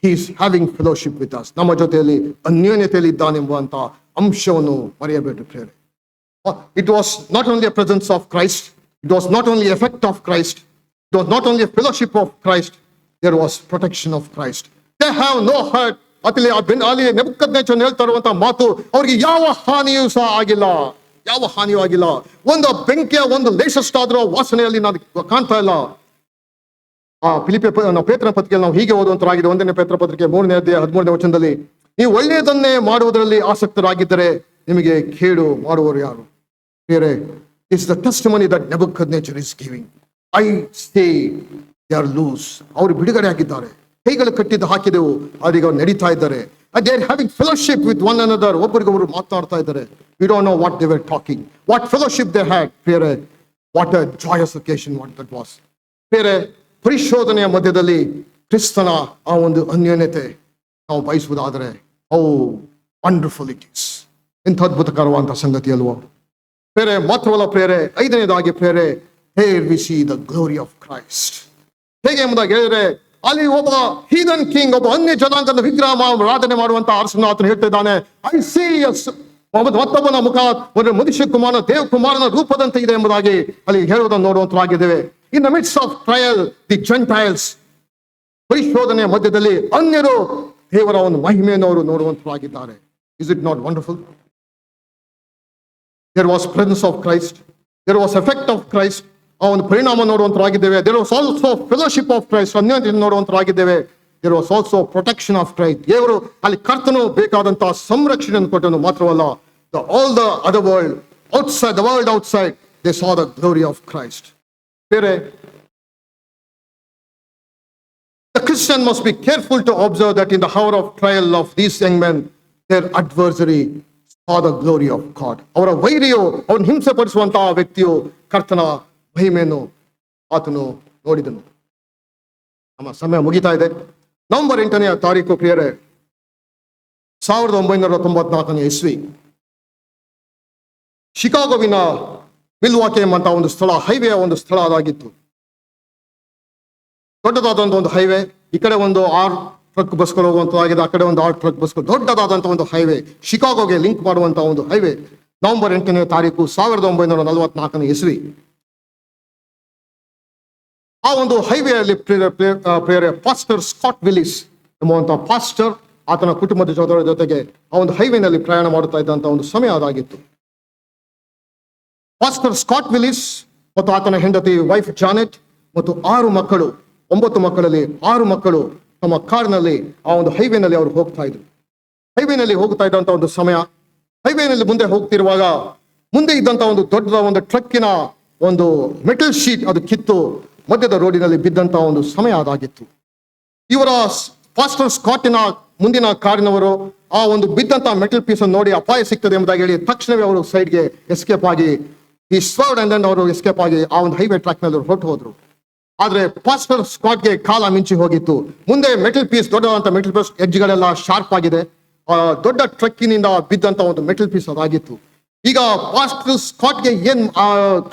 he is having fellowship with us. ನಮ್ಮ ಜೊತೆಯಲ್ಲಿ ಅನ್ಯೋನ್ಯತೆಯಲ್ಲಿ ಇದ್ದಾನೆ ಎಂಬುವಂತಹ ಅಂಶವನ್ನು ಮರೆಯಬೇಡಿ ಪ್ರಿಯರೇ. It was not only a presence of Christ, it was not only effect of Christ, it was not only a fellowship of Christ, there was protection of Christ. They have no hurt. ಅಲ್ಲಿ ನೆಬೂಕದ್ನೆಚ್ಚರನು ಹೇಳ್ತಾ ಇರುವಂತಹ ಮಾತು, ಅವರಿಗೆ ಯಾವ ಹಾನಿಯೂ ಸಹ ಆಗಿಲ್ಲ, ಯಾವ ಹಾನಿಯೂ ಆಗಿಲ್ಲ. ಒಂದು ಬೆಂಕಿಯ ಒಂದು ಲೇಷಷ್ಟಾದ್ರೂ ವಾಸನೆಯಲ್ಲಿ ನಾನು ಕಾಣ್ತಾ ಇಲ್ಲ. ಆ ಪೇತ್ರನ ಪತ್ರಿಕೆಯಲ್ಲಿ ನಾವು ಹೀಗೆ ಓದುವಂತರಾಗಿದೆ. 1ನೇ ಪೇತ್ರ ಪತ್ರಿಕೆ 3ನೇ ಅಧ್ಯಾಯ 13ನೇ ವಚನದಲ್ಲಿ, ನೀವು ಒಳ್ಳೆಯದನ್ನೇ ಮಾಡುವುದರಲ್ಲಿ ಆಸಕ್ತರಾಗಿದ್ದರೆ ನಿಮಗೆ ಕೇಡು ಮಾಡುವವರು ಯಾರು? ಬೇರೆ it's the testimony that Nebuchadnezzar is giving. I say they are loose. ಅವರು ಬಿಡುಗಡೆ ಆಗಿದ್ದಾರೆ. ಕೈಗಳು ಕಟ್ಟಿದ್ದು ಹಾಕಿದೆವು, ಅವರಿಗೆ ಅವ್ರು ನಡೀತಾ ಇದ್ದಾರೆ. They are having fellowship with one another. ಒಬ್ಬರಿಗೊಬ್ಬರು ಮಾತನಾಡ್ತಾ ಇದ್ದಾರೆ. We don't know what they were talking, what fellowship they had. ಬೇರೆ what a joyous occasion what that was. ಬೇರೆ ಪರಿಶೋಧನೆಯ ಮಧ್ಯದಲ್ಲಿ ಕ್ರಿಸ್ತನ ಆ ಒಂದು ಅನ್ಯೋನ್ಯತೆ ನಾವು ಬಯಸುವುದಾದರೆ, ಓ ವಂಡರ್ಫುಲ್ ಇಟ್ ಈಸ್. ಇಂಥ ಅದ್ಭುತಕರವಾದಂತಹ ಸಂಗತಿ ಅಲ್ವೋ ಬೇರೆ. ಮಾತ್ರವಲ್ಲ ಪ್ರೇರೆ, 5ನೇದಾಗಿ ಪ್ರೇರೆ, here we see the glory of Christ. ಹೇಗೆ ಎಂಬುದಾಗಿ ಹೇಳಿದ್ರೆ, ಅಲ್ಲಿ ಒಬ್ಬ ಹೀದನ್ ಕಿಂಗ್, ಒಬ್ಬ ಅನ್ಯ ಜನಾಂಗದ ವಿಗ್ರಹ ಆರಾಧನೆ ಮಾಡುವಂತ ಅರಸನ ಆತನು ಹೇಳ್ತಾ ಇದ್ದಾನೆ, ಐ ಸಿ ಎಸ್ ಮತ್ತೊಬ್ಬನ ಮುಖ ಒಂದು ಮನುಷ್ಯ ಕುಮಾರನ ದೇವ ಕುಮಾರನ ರೂಪದಂತೆ ಇದೆ ಎಂಬುದಾಗಿ ಅಲ್ಲಿ ಹೇಳುವುದನ್ನು ನೋಡುವಂತರಾಗಿದ್ದೇವೆ. In the midst of trial the Gentiles, ಪರಿಶೋಧನೆಯ ಮಧ್ಯದಲ್ಲಿ ಅನ್ಯರು ದೇವರ ಒಂದು ಮಹಿಮೆಯನ್ನು ಅವರು ನೋಡುವಂತರಾಗಿದ್ದಾರೆ. Is it not wonderful? There was presence of Christ, there was effect of Christ. ಆ ಒಂದು ಪರಿಣಾಮ ನೋಡುವಂತರಾಗಿದ್ದೇವೆ. There was also fellowship of Christ, ಅನ್ಯೋನ್ಯತೆ ನೋಡುವಂತರಾಗಿದ್ದೇವೆ. There was also protection of Christ. ದೇವರು ಅಲ್ಲಿ ಕರ್ತನು ಬೇಕಾದಂತಹ ಸಂರಕ್ಷಣೆಯನ್ನು ಕೊಟ್ಟನು. ಮಾತ್ರವಲ್ಲ, all the other world outside, the world outside, they saw the glory of Christ. ಬೇರೆ the Christian must be careful to observe that in the hour of trial of these young men, their adversary saw the glory of God. ಅವರ ವೈರಿಯು, ಅವನು ಹಿಂಸೆ ಪಡಿಸುವಂತಹ ವ್ಯಕ್ತಿಯು ಕರ್ತನ ಮಹಿಮೆಯನ್ನು ಆತನು ನೋಡಿದನು. ನಮ್ಮ ಸಮಯ ಮುಗಿತಾ ಇದೆ. ನವೆಂಬರ್ 8ನೇ ತಾರೀಕು ಪ್ರಿಯರೇ, 1994ನೇ ಇಸ್ವಿ, ಶಿಕಾಗೋವಿನ ಮಿಲ್ವಾಕಿ ಎಂಬಂತಹ ಒಂದು ಸ್ಥಳ, ಹೈವೇಯ ಒಂದು ಸ್ಥಳ ಅದಾಗಿತ್ತು. ದೊಡ್ಡದಾದ ಒಂದು ಹೈವೇ. ಈ ಕಡೆ ಒಂದು ಟ್ರಕ್ ಬಸ್ಗಳು ಹೋಗುವಂತದ್ದಾಗಿದೆ. ಆ ಕಡೆ ಒಂದು 6 ಟ್ರಕ್ ಬಸ್ಗಳು, ದೊಡ್ಡದಾದಂಥ ಒಂದು ಹೈವೇ, ಶಿಕಾಗೋಗೆ ಲಿಂಕ್ ಮಾಡುವಂತ ಒಂದು ಹೈವೇ. ನವೆಂಬರ್ 8ನೇ ತಾರೀಕು 1944 ಇಸ್ವಿ. ಆ ಒಂದು ಹೈವೇಯಲ್ಲಿ ಪಾಸ್ಟರ್ ಸ್ಕಾಟ್ ವಿಲಿಸ್ ಎಂಬುವಂತ ಪಾಸ್ಟರ್ ಆತನ ಕುಟುಂಬದ ಜೊತೆಗೆ ಆ ಒಂದು ಹೈವೇನಲ್ಲಿ ಪ್ರಯಾಣ ಮಾಡುತ್ತಾ ಇದ್ದಂತ ಒಂದು ಸಮಯ ಅದಾಗಿತ್ತು. ಪಾಸ್ಟರ್ ಸ್ಕಾಟ್ ವಿಲಿಸ್ ಮತ್ತು ಆತನ ಹೆಂಡತಿ ವೈಫ್ ಜಾನೆಟ್ ಮತ್ತು 6 ಮಕ್ಕಳು, 9 ಮಕ್ಕಳಲ್ಲಿ 6 ಮಕ್ಕಳು ತಮ್ಮ ಕಾರಿನಲ್ಲಿ ಆ ಒಂದು ಹೈವೇನಲ್ಲಿ ಅವರು ಹೋಗ್ತಾ ಇದ್ರು. ಹೈವೇನಲ್ಲಿ ಹೋಗ್ತಾ ಇದ್ದಂತ ಒಂದು ಸಮಯ, ಹೈವೇನಲ್ಲಿ ಮುಂದೆ ಹೋಗ್ತಿರುವಾಗ ಮುಂದೆ ಇದ್ದಂತ ಒಂದು ದೊಡ್ಡ ಒಂದು ಟ್ರಕ್ಕಿನ ಒಂದು ಮೆಟಲ್ ಶೀಟ್ ಅದು ಕಿತ್ತು ಮಧ್ಯದ ರೋಡಿನಲ್ಲಿ ಬಿದ್ದಂತ ಒಂದು ಸಮಯ ಅದಾಗಿತ್ತು. ಇವರ ಪಾಸ್ಟರ್ ಸ್ಕಾಟಿನ ಮುಂದಿನ ಕಾರಿನವರು ಆ ಒಂದು ಬಿದ್ದಂತ ಮೆಟಲ್ ಪೀಸ್ ಅನ್ನು ನೋಡಿ ಅಪಾಯ ಸಿಗ್ತದೆ ಎಂಬುದಾಗಿ ಹೇಳಿ ತಕ್ಷಣವೇ ಅವರು ಸೈಡ್ಗೆ ಎಸ್ಕೇಪ್ ಆಗಿ ಈ ಸ್ವರ್ಡ್ ಅಂಡ್ ಅವರು ಎಸ್ಕೇಪ್ ಆಗಿ ಆ ಒಂದು ಹೈವೇ ಟ್ರ್ಯಾಕ್ ನಲ್ಲಿ ಹೊರಟು ಹೋದ್ರು. ಆದ್ರೆ ಪಾಸ್ಟರ್ ಸ್ಕಾಟ್ಗೆ ಕಾಲ ಮಿಂಚಿ ಹೋಗಿತ್ತು. ಮುಂದೆ ಮೆಟಲ್ ಪೀಸ್, ದೊಡ್ಡದಾದಂತ ಮೆಟಲ್ ಪೀಸ್ ಎಡ್ಜ್ಗಳೆಲ್ಲ ಶಾರ್ಪ್ ಆಗಿದೆ. ಆ ದೊಡ್ಡ ಟ್ರಕ್ಕಿನಿಂದ ಬಿದ್ದಂತ ಒಂದು ಮೆಟಲ್ ಪೀಸ್ ಅದಾಗಿತ್ತು. ಈಗ ಪಾಸ್ಟರ್ ಸ್ಕಾಟ್ಗೆ ಏನ್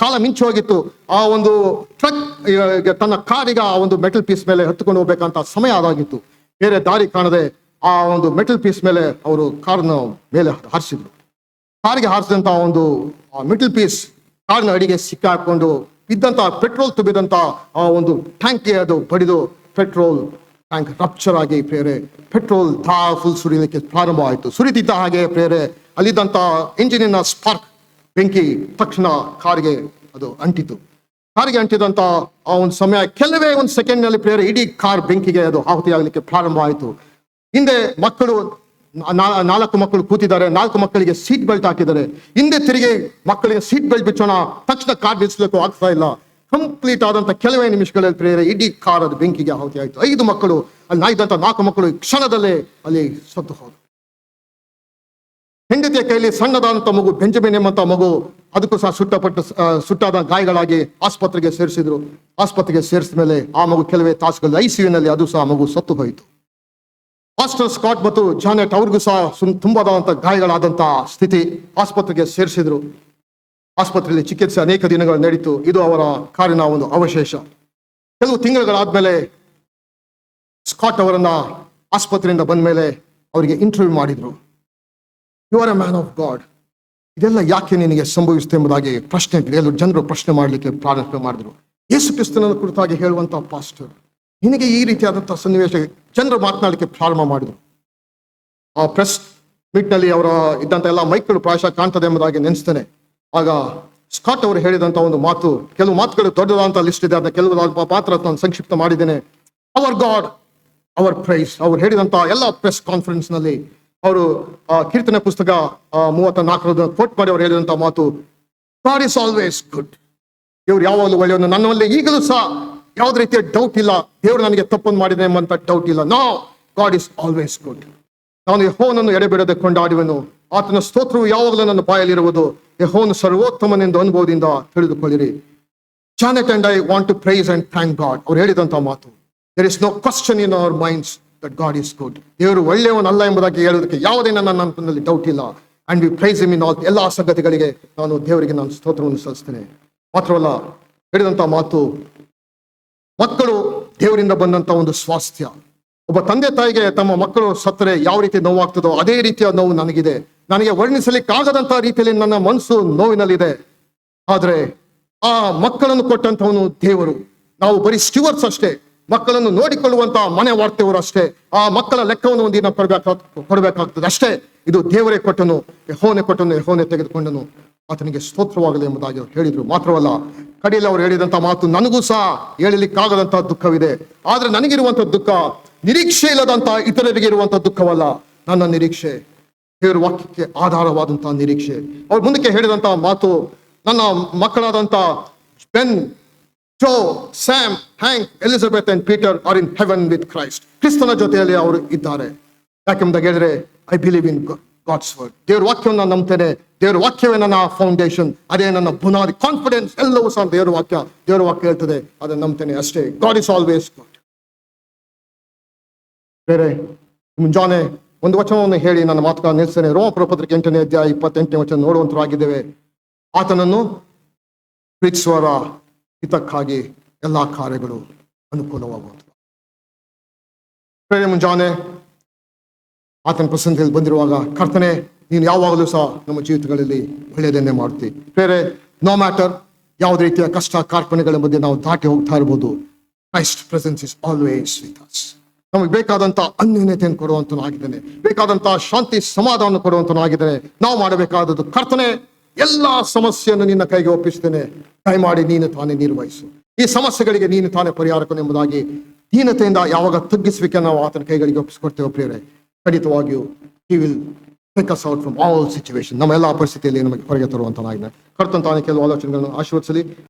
ಕಾಲ ಮಿಂಚಿ ಹೋಗಿತ್ತು. ಆ ಒಂದು ಟ್ರಕ್ ತನ್ನ ಕಾರಿಗೆ ಆ ಒಂದು ಮೆಟಲ್ ಪೀಸ್ ಮೇಲೆ ಹತ್ತುಕೊಂಡು ಹೋಗ್ಬೇಕಂತ ಸಮಯ ಅದಾಗಿತ್ತು. ಬೇರೆ ದಾರಿ ಕಾಣದೆ ಆ ಒಂದು ಮೆಟಲ್ ಪೀಸ್ ಮೇಲೆ ಅವರು ಕಾರ್ನ ಮೇಲೆ ಹಾರಿಸಿದ್ರು. ಕಾರಿಗೆ ಹಾರಿಸಿದಂತ ಒಂದು ಮೆಟಲ್ ಪೀಸ್ ಕಾರ್ನ ಅಡಿಗೆ ಸಿಕ್ಕಾಕೊಂಡು ಬಿದ್ದಂತ ಪೆಟ್ರೋಲ್ ತುಂಬಿದಂತ ಆ ಒಂದು ಟ್ಯಾಂಕ್ಗೆ ಅದು ಬಡಿದು ಪೆಟ್ರೋಲ್ ಟ್ಯಾಂಕ್ ರಪ್ಚರ್ ಆಗಿ ಪೆಟ್ರೋಲ್ ಫುಲ್ ಸುರಿಲಿಕ್ಕೆ ಪ್ರಾರಂಭ ಆಯಿತು. ಸುರಿತಿದ್ದ ಹಾಗೆ ಅಲ್ಲಿದ್ದಂತ ಇಂಜಿನಿನ ಸ್ಪಾರ್ಕ್ ಬೆಂಕಿ ತಕ್ಷಣ ಕಾರಿಗೆ ಅದು ಅಂಟಿತು. ಕಾರಿಗೆ ಅಂಟಿದಂತ ಆ ಒಂದು ಸಮಯ ಕೆಲವೇ ಒಂದು ಸೆಕೆಂಡ್ ನಲ್ಲಿ ಇಡೀ ಕಾರ್ ಬೆಂಕಿಗೆ ಅದು ಆಹುತಿಯಾಗಲಿಕ್ಕೆ ಪ್ರಾರಂಭ ಆಯಿತು. ಹಿಂದೆ ಮಕ್ಕಳು 4 ಮಕ್ಕಳು ಕೂತಿದ್ದಾರೆ. 4 ಮಕ್ಕಳಿಗೆ ಸೀಟ್ ಬೆಲ್ಟ್ ಹಾಕಿದ್ದಾರೆ. ಹಿಂದೆ ತಿರುಗಿ ಮಕ್ಕಳಿಗೆ ಸೀಟ್ ಬೆಲ್ಟ್ ಬಿಚ್ಚೋಣ, ತಕ್ಷಣ ಕಾರ್ ನಿಲ್ಲಿಸಲಿಕ್ಕೂ ಆಗ್ತಾ ಇಲ್ಲ. ಕಂಪ್ಲೀಟ್ ಆದಂತ ಕೆಲವೇ ನಿಮಿಷಗಳಲ್ಲಿ ಇಡೀ ಕಾರ್ ಅದು ಬೆಂಕಿಗೆ ಆಹುತಿ ಆಯಿತು. 5 ಮಕ್ಕಳು ಅಲ್ಲಿ ನಾಯ್ದಂತ 4 ಮಕ್ಕಳು ಕ್ಷಣದಲ್ಲೇ ಅಲ್ಲಿ ಸತ್ತು ಹೋದ್ರು. ಹೆಂಡತಿಯ ಕೈಯಲ್ಲಿ ಸಣ್ಣದಾದಂತ ಮಗು ಬೆಂಜಮಿನ್ ಎಂಬಂತ ಮಗು, ಅದಕ್ಕೂ ಸಹ ಸುಟ್ಟಾದ ಗಾಯಗಳಾಗಿ ಆಸ್ಪತ್ರೆಗೆ ಸೇರಿಸಿದ್ರು. ಆಸ್ಪತ್ರೆಗೆ ಸೇರಿಸಿದ ಮೇಲೆ ಆ ಮಗು ಕೆಲವೇ ತಾಸುಗಳಲ್ಲಿ ICUನಲ್ಲಿ ಅದು ಸಹ ಮಗು ಸತ್ತು ಹೋಯಿತು. ಪಾಸ್ಟರ್ ಸ್ಕಾಟ್ ಮತ್ತು ಜಾನೆಟ್ ಅವ್ರಿಗೂ ಸಹ ತುಂಬಾದಂತ ಗಾಯಗಳಾದಂತ ಸ್ಥಿತಿ. ಆಸ್ಪತ್ರೆಗೆ ಸೇರಿಸಿದ್ರು. ಆಸ್ಪತ್ರೆಯಲ್ಲಿ ಚಿಕಿತ್ಸೆ ಅನೇಕ ದಿನಗಳು ನಡೀತು. ಇದು ಅವರ ಕಾರಿನ ಒಂದು ಅವಶೇಷ. ಕೆಲವು ತಿಂಗಳುಗಳಾದ್ಮೇಲೆ ಸ್ಕಾಟ್ ಅವರನ್ನ ಆಸ್ಪತ್ರೆಯಿಂದ ಬಂದ ಮೇಲೆ ಅವರಿಗೆ ಇಂಟರ್ವ್ಯೂ ಮಾಡಿದ್ರು. You are a man of God, ಇದೆಲ್ಲ ಯಾಕೆ ನಿನಗೆ ಸಂಭವಿಸುತ್ತೆ ಎಂಬುದಾಗಿ ಜನರು ಪ್ರಶ್ನೆ ಮಾಡಲಿಕ್ಕೆ ಪ್ರಾರಂಭ ಮಾಡಿದ್ರು. ಯೇಸು ಕ್ರಿಸ್ತನ ಕುರಿತಾಗಿ ಹೇಳುವಂತ ಪಾಸ್ಟರ್, ನಿನಗೆ ಈ ರೀತಿಯಾದಂತಹ ಸನ್ನಿವೇಶ ಜನರು ಮಾತನಾಡಲಿಕ್ಕೆ ಪ್ರಾರಂಭ ಮಾಡಿದ್ರು. ಆ ಪ್ರೆಸ್ ಮೀಟ್ ನಲ್ಲಿ ಅವರ ಇದ್ದಂತ ಎಲ್ಲ ಮೈಕ್ಗಳು ಪ್ರಾಯಶಃ ಕಾಣ್ತದೆ ಎಂಬುದಾಗಿ ನೆನೆಸ್ತೇನೆ. ಆಗ ಸ್ಕಾಟ್ ಅವರು ಹೇಳಿದಂತ ಒಂದು ಮಾತು, ಕೆಲವು ಮಾತುಗಳು ದೊಡ್ಡದಾದಂತ ಲಿಸ್ಟ್ ಇದೆ, ಅದನ್ನ ಕೆಲವು ಮಾತ್ರ ನಾನು ಸಂಕ್ಷಿಪ್ತ ಮಾಡಿದ್ದೇನೆ. Our God our praise. ಅವ್ರು ಹೇಳಿದಂತ ಎಲ್ಲ ಪ್ರೆಸ್ ಕಾನ್ಫರೆನ್ಸ್ ನಲ್ಲಿ ಅವರು ಕೀರ್ತನೆ ಪುಸ್ತಕ 34 ಕೋಟ್ ಮಾಡಿ ಅವರು ಹೇಳಿದಂತ ಮಾತು, ಗಾಡ್ ಇಸ್ ಆಲ್ವೇಸ್ ಗುಡ್. ಇವ್ರು ಯಾವಾಗಲೂ ಒಳ್ಳೆಯವನು, ನನ್ನಲ್ಲಿ ಈಗಲೂ ಸಹ ಯಾವುದೇ ರೀತಿಯ ಡೌಟ್ ಇಲ್ಲ, ದೇವರು ನನಗೆ ತಪ್ಪನ್ನು ಮಾಡಿದೆ ಎಂಬಂತ ಡೌಟ್ ಇಲ್ಲ. No, God is always good. ನಾನು ಯೆಹೋವನನ್ನು ಎಡೆಬಿಡದೆ ಕೊಂಡಾಡುವೆನು, ಆತನ ಸ್ತೋತ್ರವು ಯಾವಾಗಲೂ ನನ್ನ ಬಾಯಲ್ಲಿರುವುದು. ಯೆಹೋವನು ಸರ್ವೋತ್ತಮನೆಂದು ಅನುಭವದಿಂದ ತಿಳಿದುಕೊಳ್ಳಿರಿ. Janet and I want to praise and thank God. ಅವ್ರು ಹೇಳಿದಂತ ಮಾತು, there is no question in our minds that God is good. ದೇವರು ಒಳ್ಳೆಯವನಲ್ಲ ಎಂಬುದಾಗಿ ಹೇಳೋದಕ್ಕೆ ಯಾವುದೇ ನನ್ನಲ್ಲಿ ಡೌಟ್ ಇಲ್ಲ. And we praise him in all. ಎಲ್ಲ ಸಂಗತಿಗಳಿಗೆ ದೇವರಿಗೆ ನಾನು ಸ್ತೋತ್ರವನ್ನು ಸಲ್ಲಿಸ್ತೇನೆ. ಮಾತ್ರವಲ್ಲ, ಹೇಳಿದಂತ ಮಾತು, ಮಕ್ಕಳು ದೇವರಿಂದ ಬಂದಂತ ಒಂದು ಸ್ವಾಸ್ಥ್ಯ. ಒಬ್ಬ ತಂದೆ ತಾಯಿಗೆ ತಮ್ಮ ಮಕ್ಕಳು ಸತ್ತರೆ ಯಾವ ರೀತಿ ನೋವಾಗ್ತದೋ ಅದೇ ರೀತಿಯ ನೋವು ನನಗಿದೆ. ನನಗೆ ವರ್ಣಿಸಲಿಕ್ಕಾಗದಂತ ರೀತಿಯಲ್ಲಿ ನನ್ನ ಮನಸ್ಸು ನೋವಿನಲ್ಲಿದೆ. ಆದ್ರೆ ಆ ಮಕ್ಕಳನ್ನು ಕೊಟ್ಟಂತವನು ದೇವರು. ನಾವು ಬರೀ ಸ್ಟಿವರ್ಸ್ ಅಷ್ಟೇ, ಮಕ್ಕಳನ್ನು ನೋಡಿಕೊಳ್ಳುವಂತ ಮನೆ ವಾರ್ತೆಯವರು ಅಷ್ಟೇ. ಆ ಮಕ್ಕಳ ಲೆಕ್ಕವನ್ನು ಒಂದಿನ ಕೊಡಬೇಕಾಗ್ತದೆ ಅಷ್ಟೇ. ಇದು ದೇವರೇ ಕೊಟ್ಟನು, ಯೆಹೋವನೇ ತೆಗೆದುಕೊಂಡನು, ಆತನಿಗೆ ಸ್ತೋತ್ರವಾಗಲಿ ಎಂಬುದಾಗಿ ಅವರು ಹೇಳಿದ್ರು. ಮಾತ್ರವಲ್ಲ, ಕಡೆಯಲ್ಲಿ ಅವರು ಹೇಳಿದಂತ ಮಾತು, ನನಗೂ ಸಹ ಹೇಳಲಿಕ್ಕಾಗದಂತ ದುಃಖವಿದೆ. ಆದ್ರೆ ನನಗಿರುವಂತ ದುಃಖ ನಿರೀಕ್ಷೆ ಇಲ್ಲದಂತ ಇತರರಿಗೆ ಇರುವಂತ ದುಃಖವಲ್ಲ. ನನ್ನ ನಿರೀಕ್ಷೆ ದೇವರ ವಾಕ್ಯಕ್ಕೆ ಆಧಾರವಾದಂತಹ ನಿರೀಕ್ಷೆ. ಅವ್ರು ಮುಂದಕ್ಕೆ ಹೇಳಿದಂತ ಮಾತು, ನನ್ನ ಮಕ್ಕಳಾದಂತ Ben, Joe, Sam, Hank, Elizabeth and Peter are in heaven with Christ. ಕ್ರಿಸ್ತನ ಜೊತೆಯಲ್ಲಿ ಅವರು ಇದ್ದಾರೆ. ಯಾಕೆಂಬುದಾಗಿ ಹೇಳಿದ್ರೆ, I believe in God's word. ದೇವರ ವಾಕ್ಯವನ್ನು ನಾನು ನಂಬ್ತೇನೆ. ದೇವರ ವಾಕ್ಯವೇ ನನ್ನ ಫೌಂಡೇಶನ್, ಅದೇ ನನ್ನ ಬುನಾದಿ. ಕಾನ್ಫಿಡೆನ್ಸ್ ಎಲ್ಲವೂ ಸಹ ದೇವರ ವಾಕ್ಯ ಹೇಳ್ತದೆ, ಅದನ್ನು ನಂಬ್ತೇನೆ ಅಷ್ಟೇ. God is always good. ಬೇರೆ ಮುಂಜಾನೆ ಒಂದು ವಚನವನ್ನು ಹೇಳಿ ನನ್ನ ಮಾತುಗಳನ್ನು ನಿಲ್ಲಿಸ್ತೇನೆ. ರೋಮಪುರ ಪತ್ರಿಕೆ 8ನೇ ಅಧ್ಯಾಯ 28ನೇ ವಚನ ನೋಡುವಂತರಾಗಿದ್ದೇವೆ. ಆತನನ್ನು ಪ್ರೀತಿಸುವವರ ಹಿತಕ್ಕಾಗಿ ಎಲ್ಲಾ ಕಾರ್ಯಗಳು ಅನುಕೂಲವಾಗುವುದು. ಪ್ರೇರೆ ಮುಂಜಾನೆ ಆತನ ಪ್ರಸನ್ನತೆಯಲ್ಲಿ ಬಂದಿರುವಾಗ ಕರ್ತನೆ ನೀನು ಯಾವಾಗಲೂ ಸಹ ನಮ್ಮ ಜೀವಿತಗಳಲ್ಲಿ ಒಳ್ಳೆಯದನ್ನೇ ಮಾಡ್ತೀವಿ. ಬೇರೆ ನೋ ಮ್ಯಾಟರ್ ಯಾವುದೇ ರೀತಿಯ ಕಷ್ಟ ಕಾರ್ಪಣೆಗಳ ಮಧ್ಯೆ ನಾವು ದಾಟಿ ಹೋಗ್ತಾ ಇರ್ಬೋದು, Christ presence is always with us. ನಮಗೆ ಬೇಕಾದಂತ ಅನ್ಯೋನ್ಯತೆಯನ್ನು ಕೊಡುವಂತನಾಗಿದ್ದಾನೆ, ಬೇಕಾದಂತಹ ಶಾಂತಿ ಸಮಾಧಾನ ಕೊಡುವಂತನಾಗಿದ್ದಾನೆ. ನಾವು ಮಾಡಬೇಕಾದದ್ದು ಕರ್ತನೆ ಎಲ್ಲಾ ಸಮಸ್ಯೆಯನ್ನು ನಿನ್ನ ಕೈಗೆ ಒಪ್ಪಿಸ್ತೇನೆ, ದಯಮಾಡಿ ನೀನು ತಾನೇ ನಿರ್ವಹಿಸು, ಈ ಸಮಸ್ಯೆಗಳಿಗೆ ನೀನು ತಾನೇ ಪರಿಹಾರಕನು ಎಂಬುದಾಗಿ ದೀನತೆಯಿಂದ ಯಾವಾಗ ತಗ್ಗಿಸಬೇಕೆ ನಾವು ಆತನ ಕೈಗಳಿಗೆ ಒಪ್ಪಿಸ್ಕೊಡ್ತೇವೆ ಪ್ರಿಯರೇ, ಖಂಡಿತವಾಗಿಯೂ he will take us out from all situation. ನಮ್ಮ ಎಲ್ಲಾ ಪರಿಸ್ಥಿತಿಯಲ್ಲಿ ನಮಗೆ ಹೊರಗೆ ತರುವಂತನಾಗಿದೆ. ಕರ್ತನ ತಾನೇ ಕೆಲವು ಆಲೋಚನೆಗಳನ್ನು ಆಶೀರ್ವದಿಸಲಿ.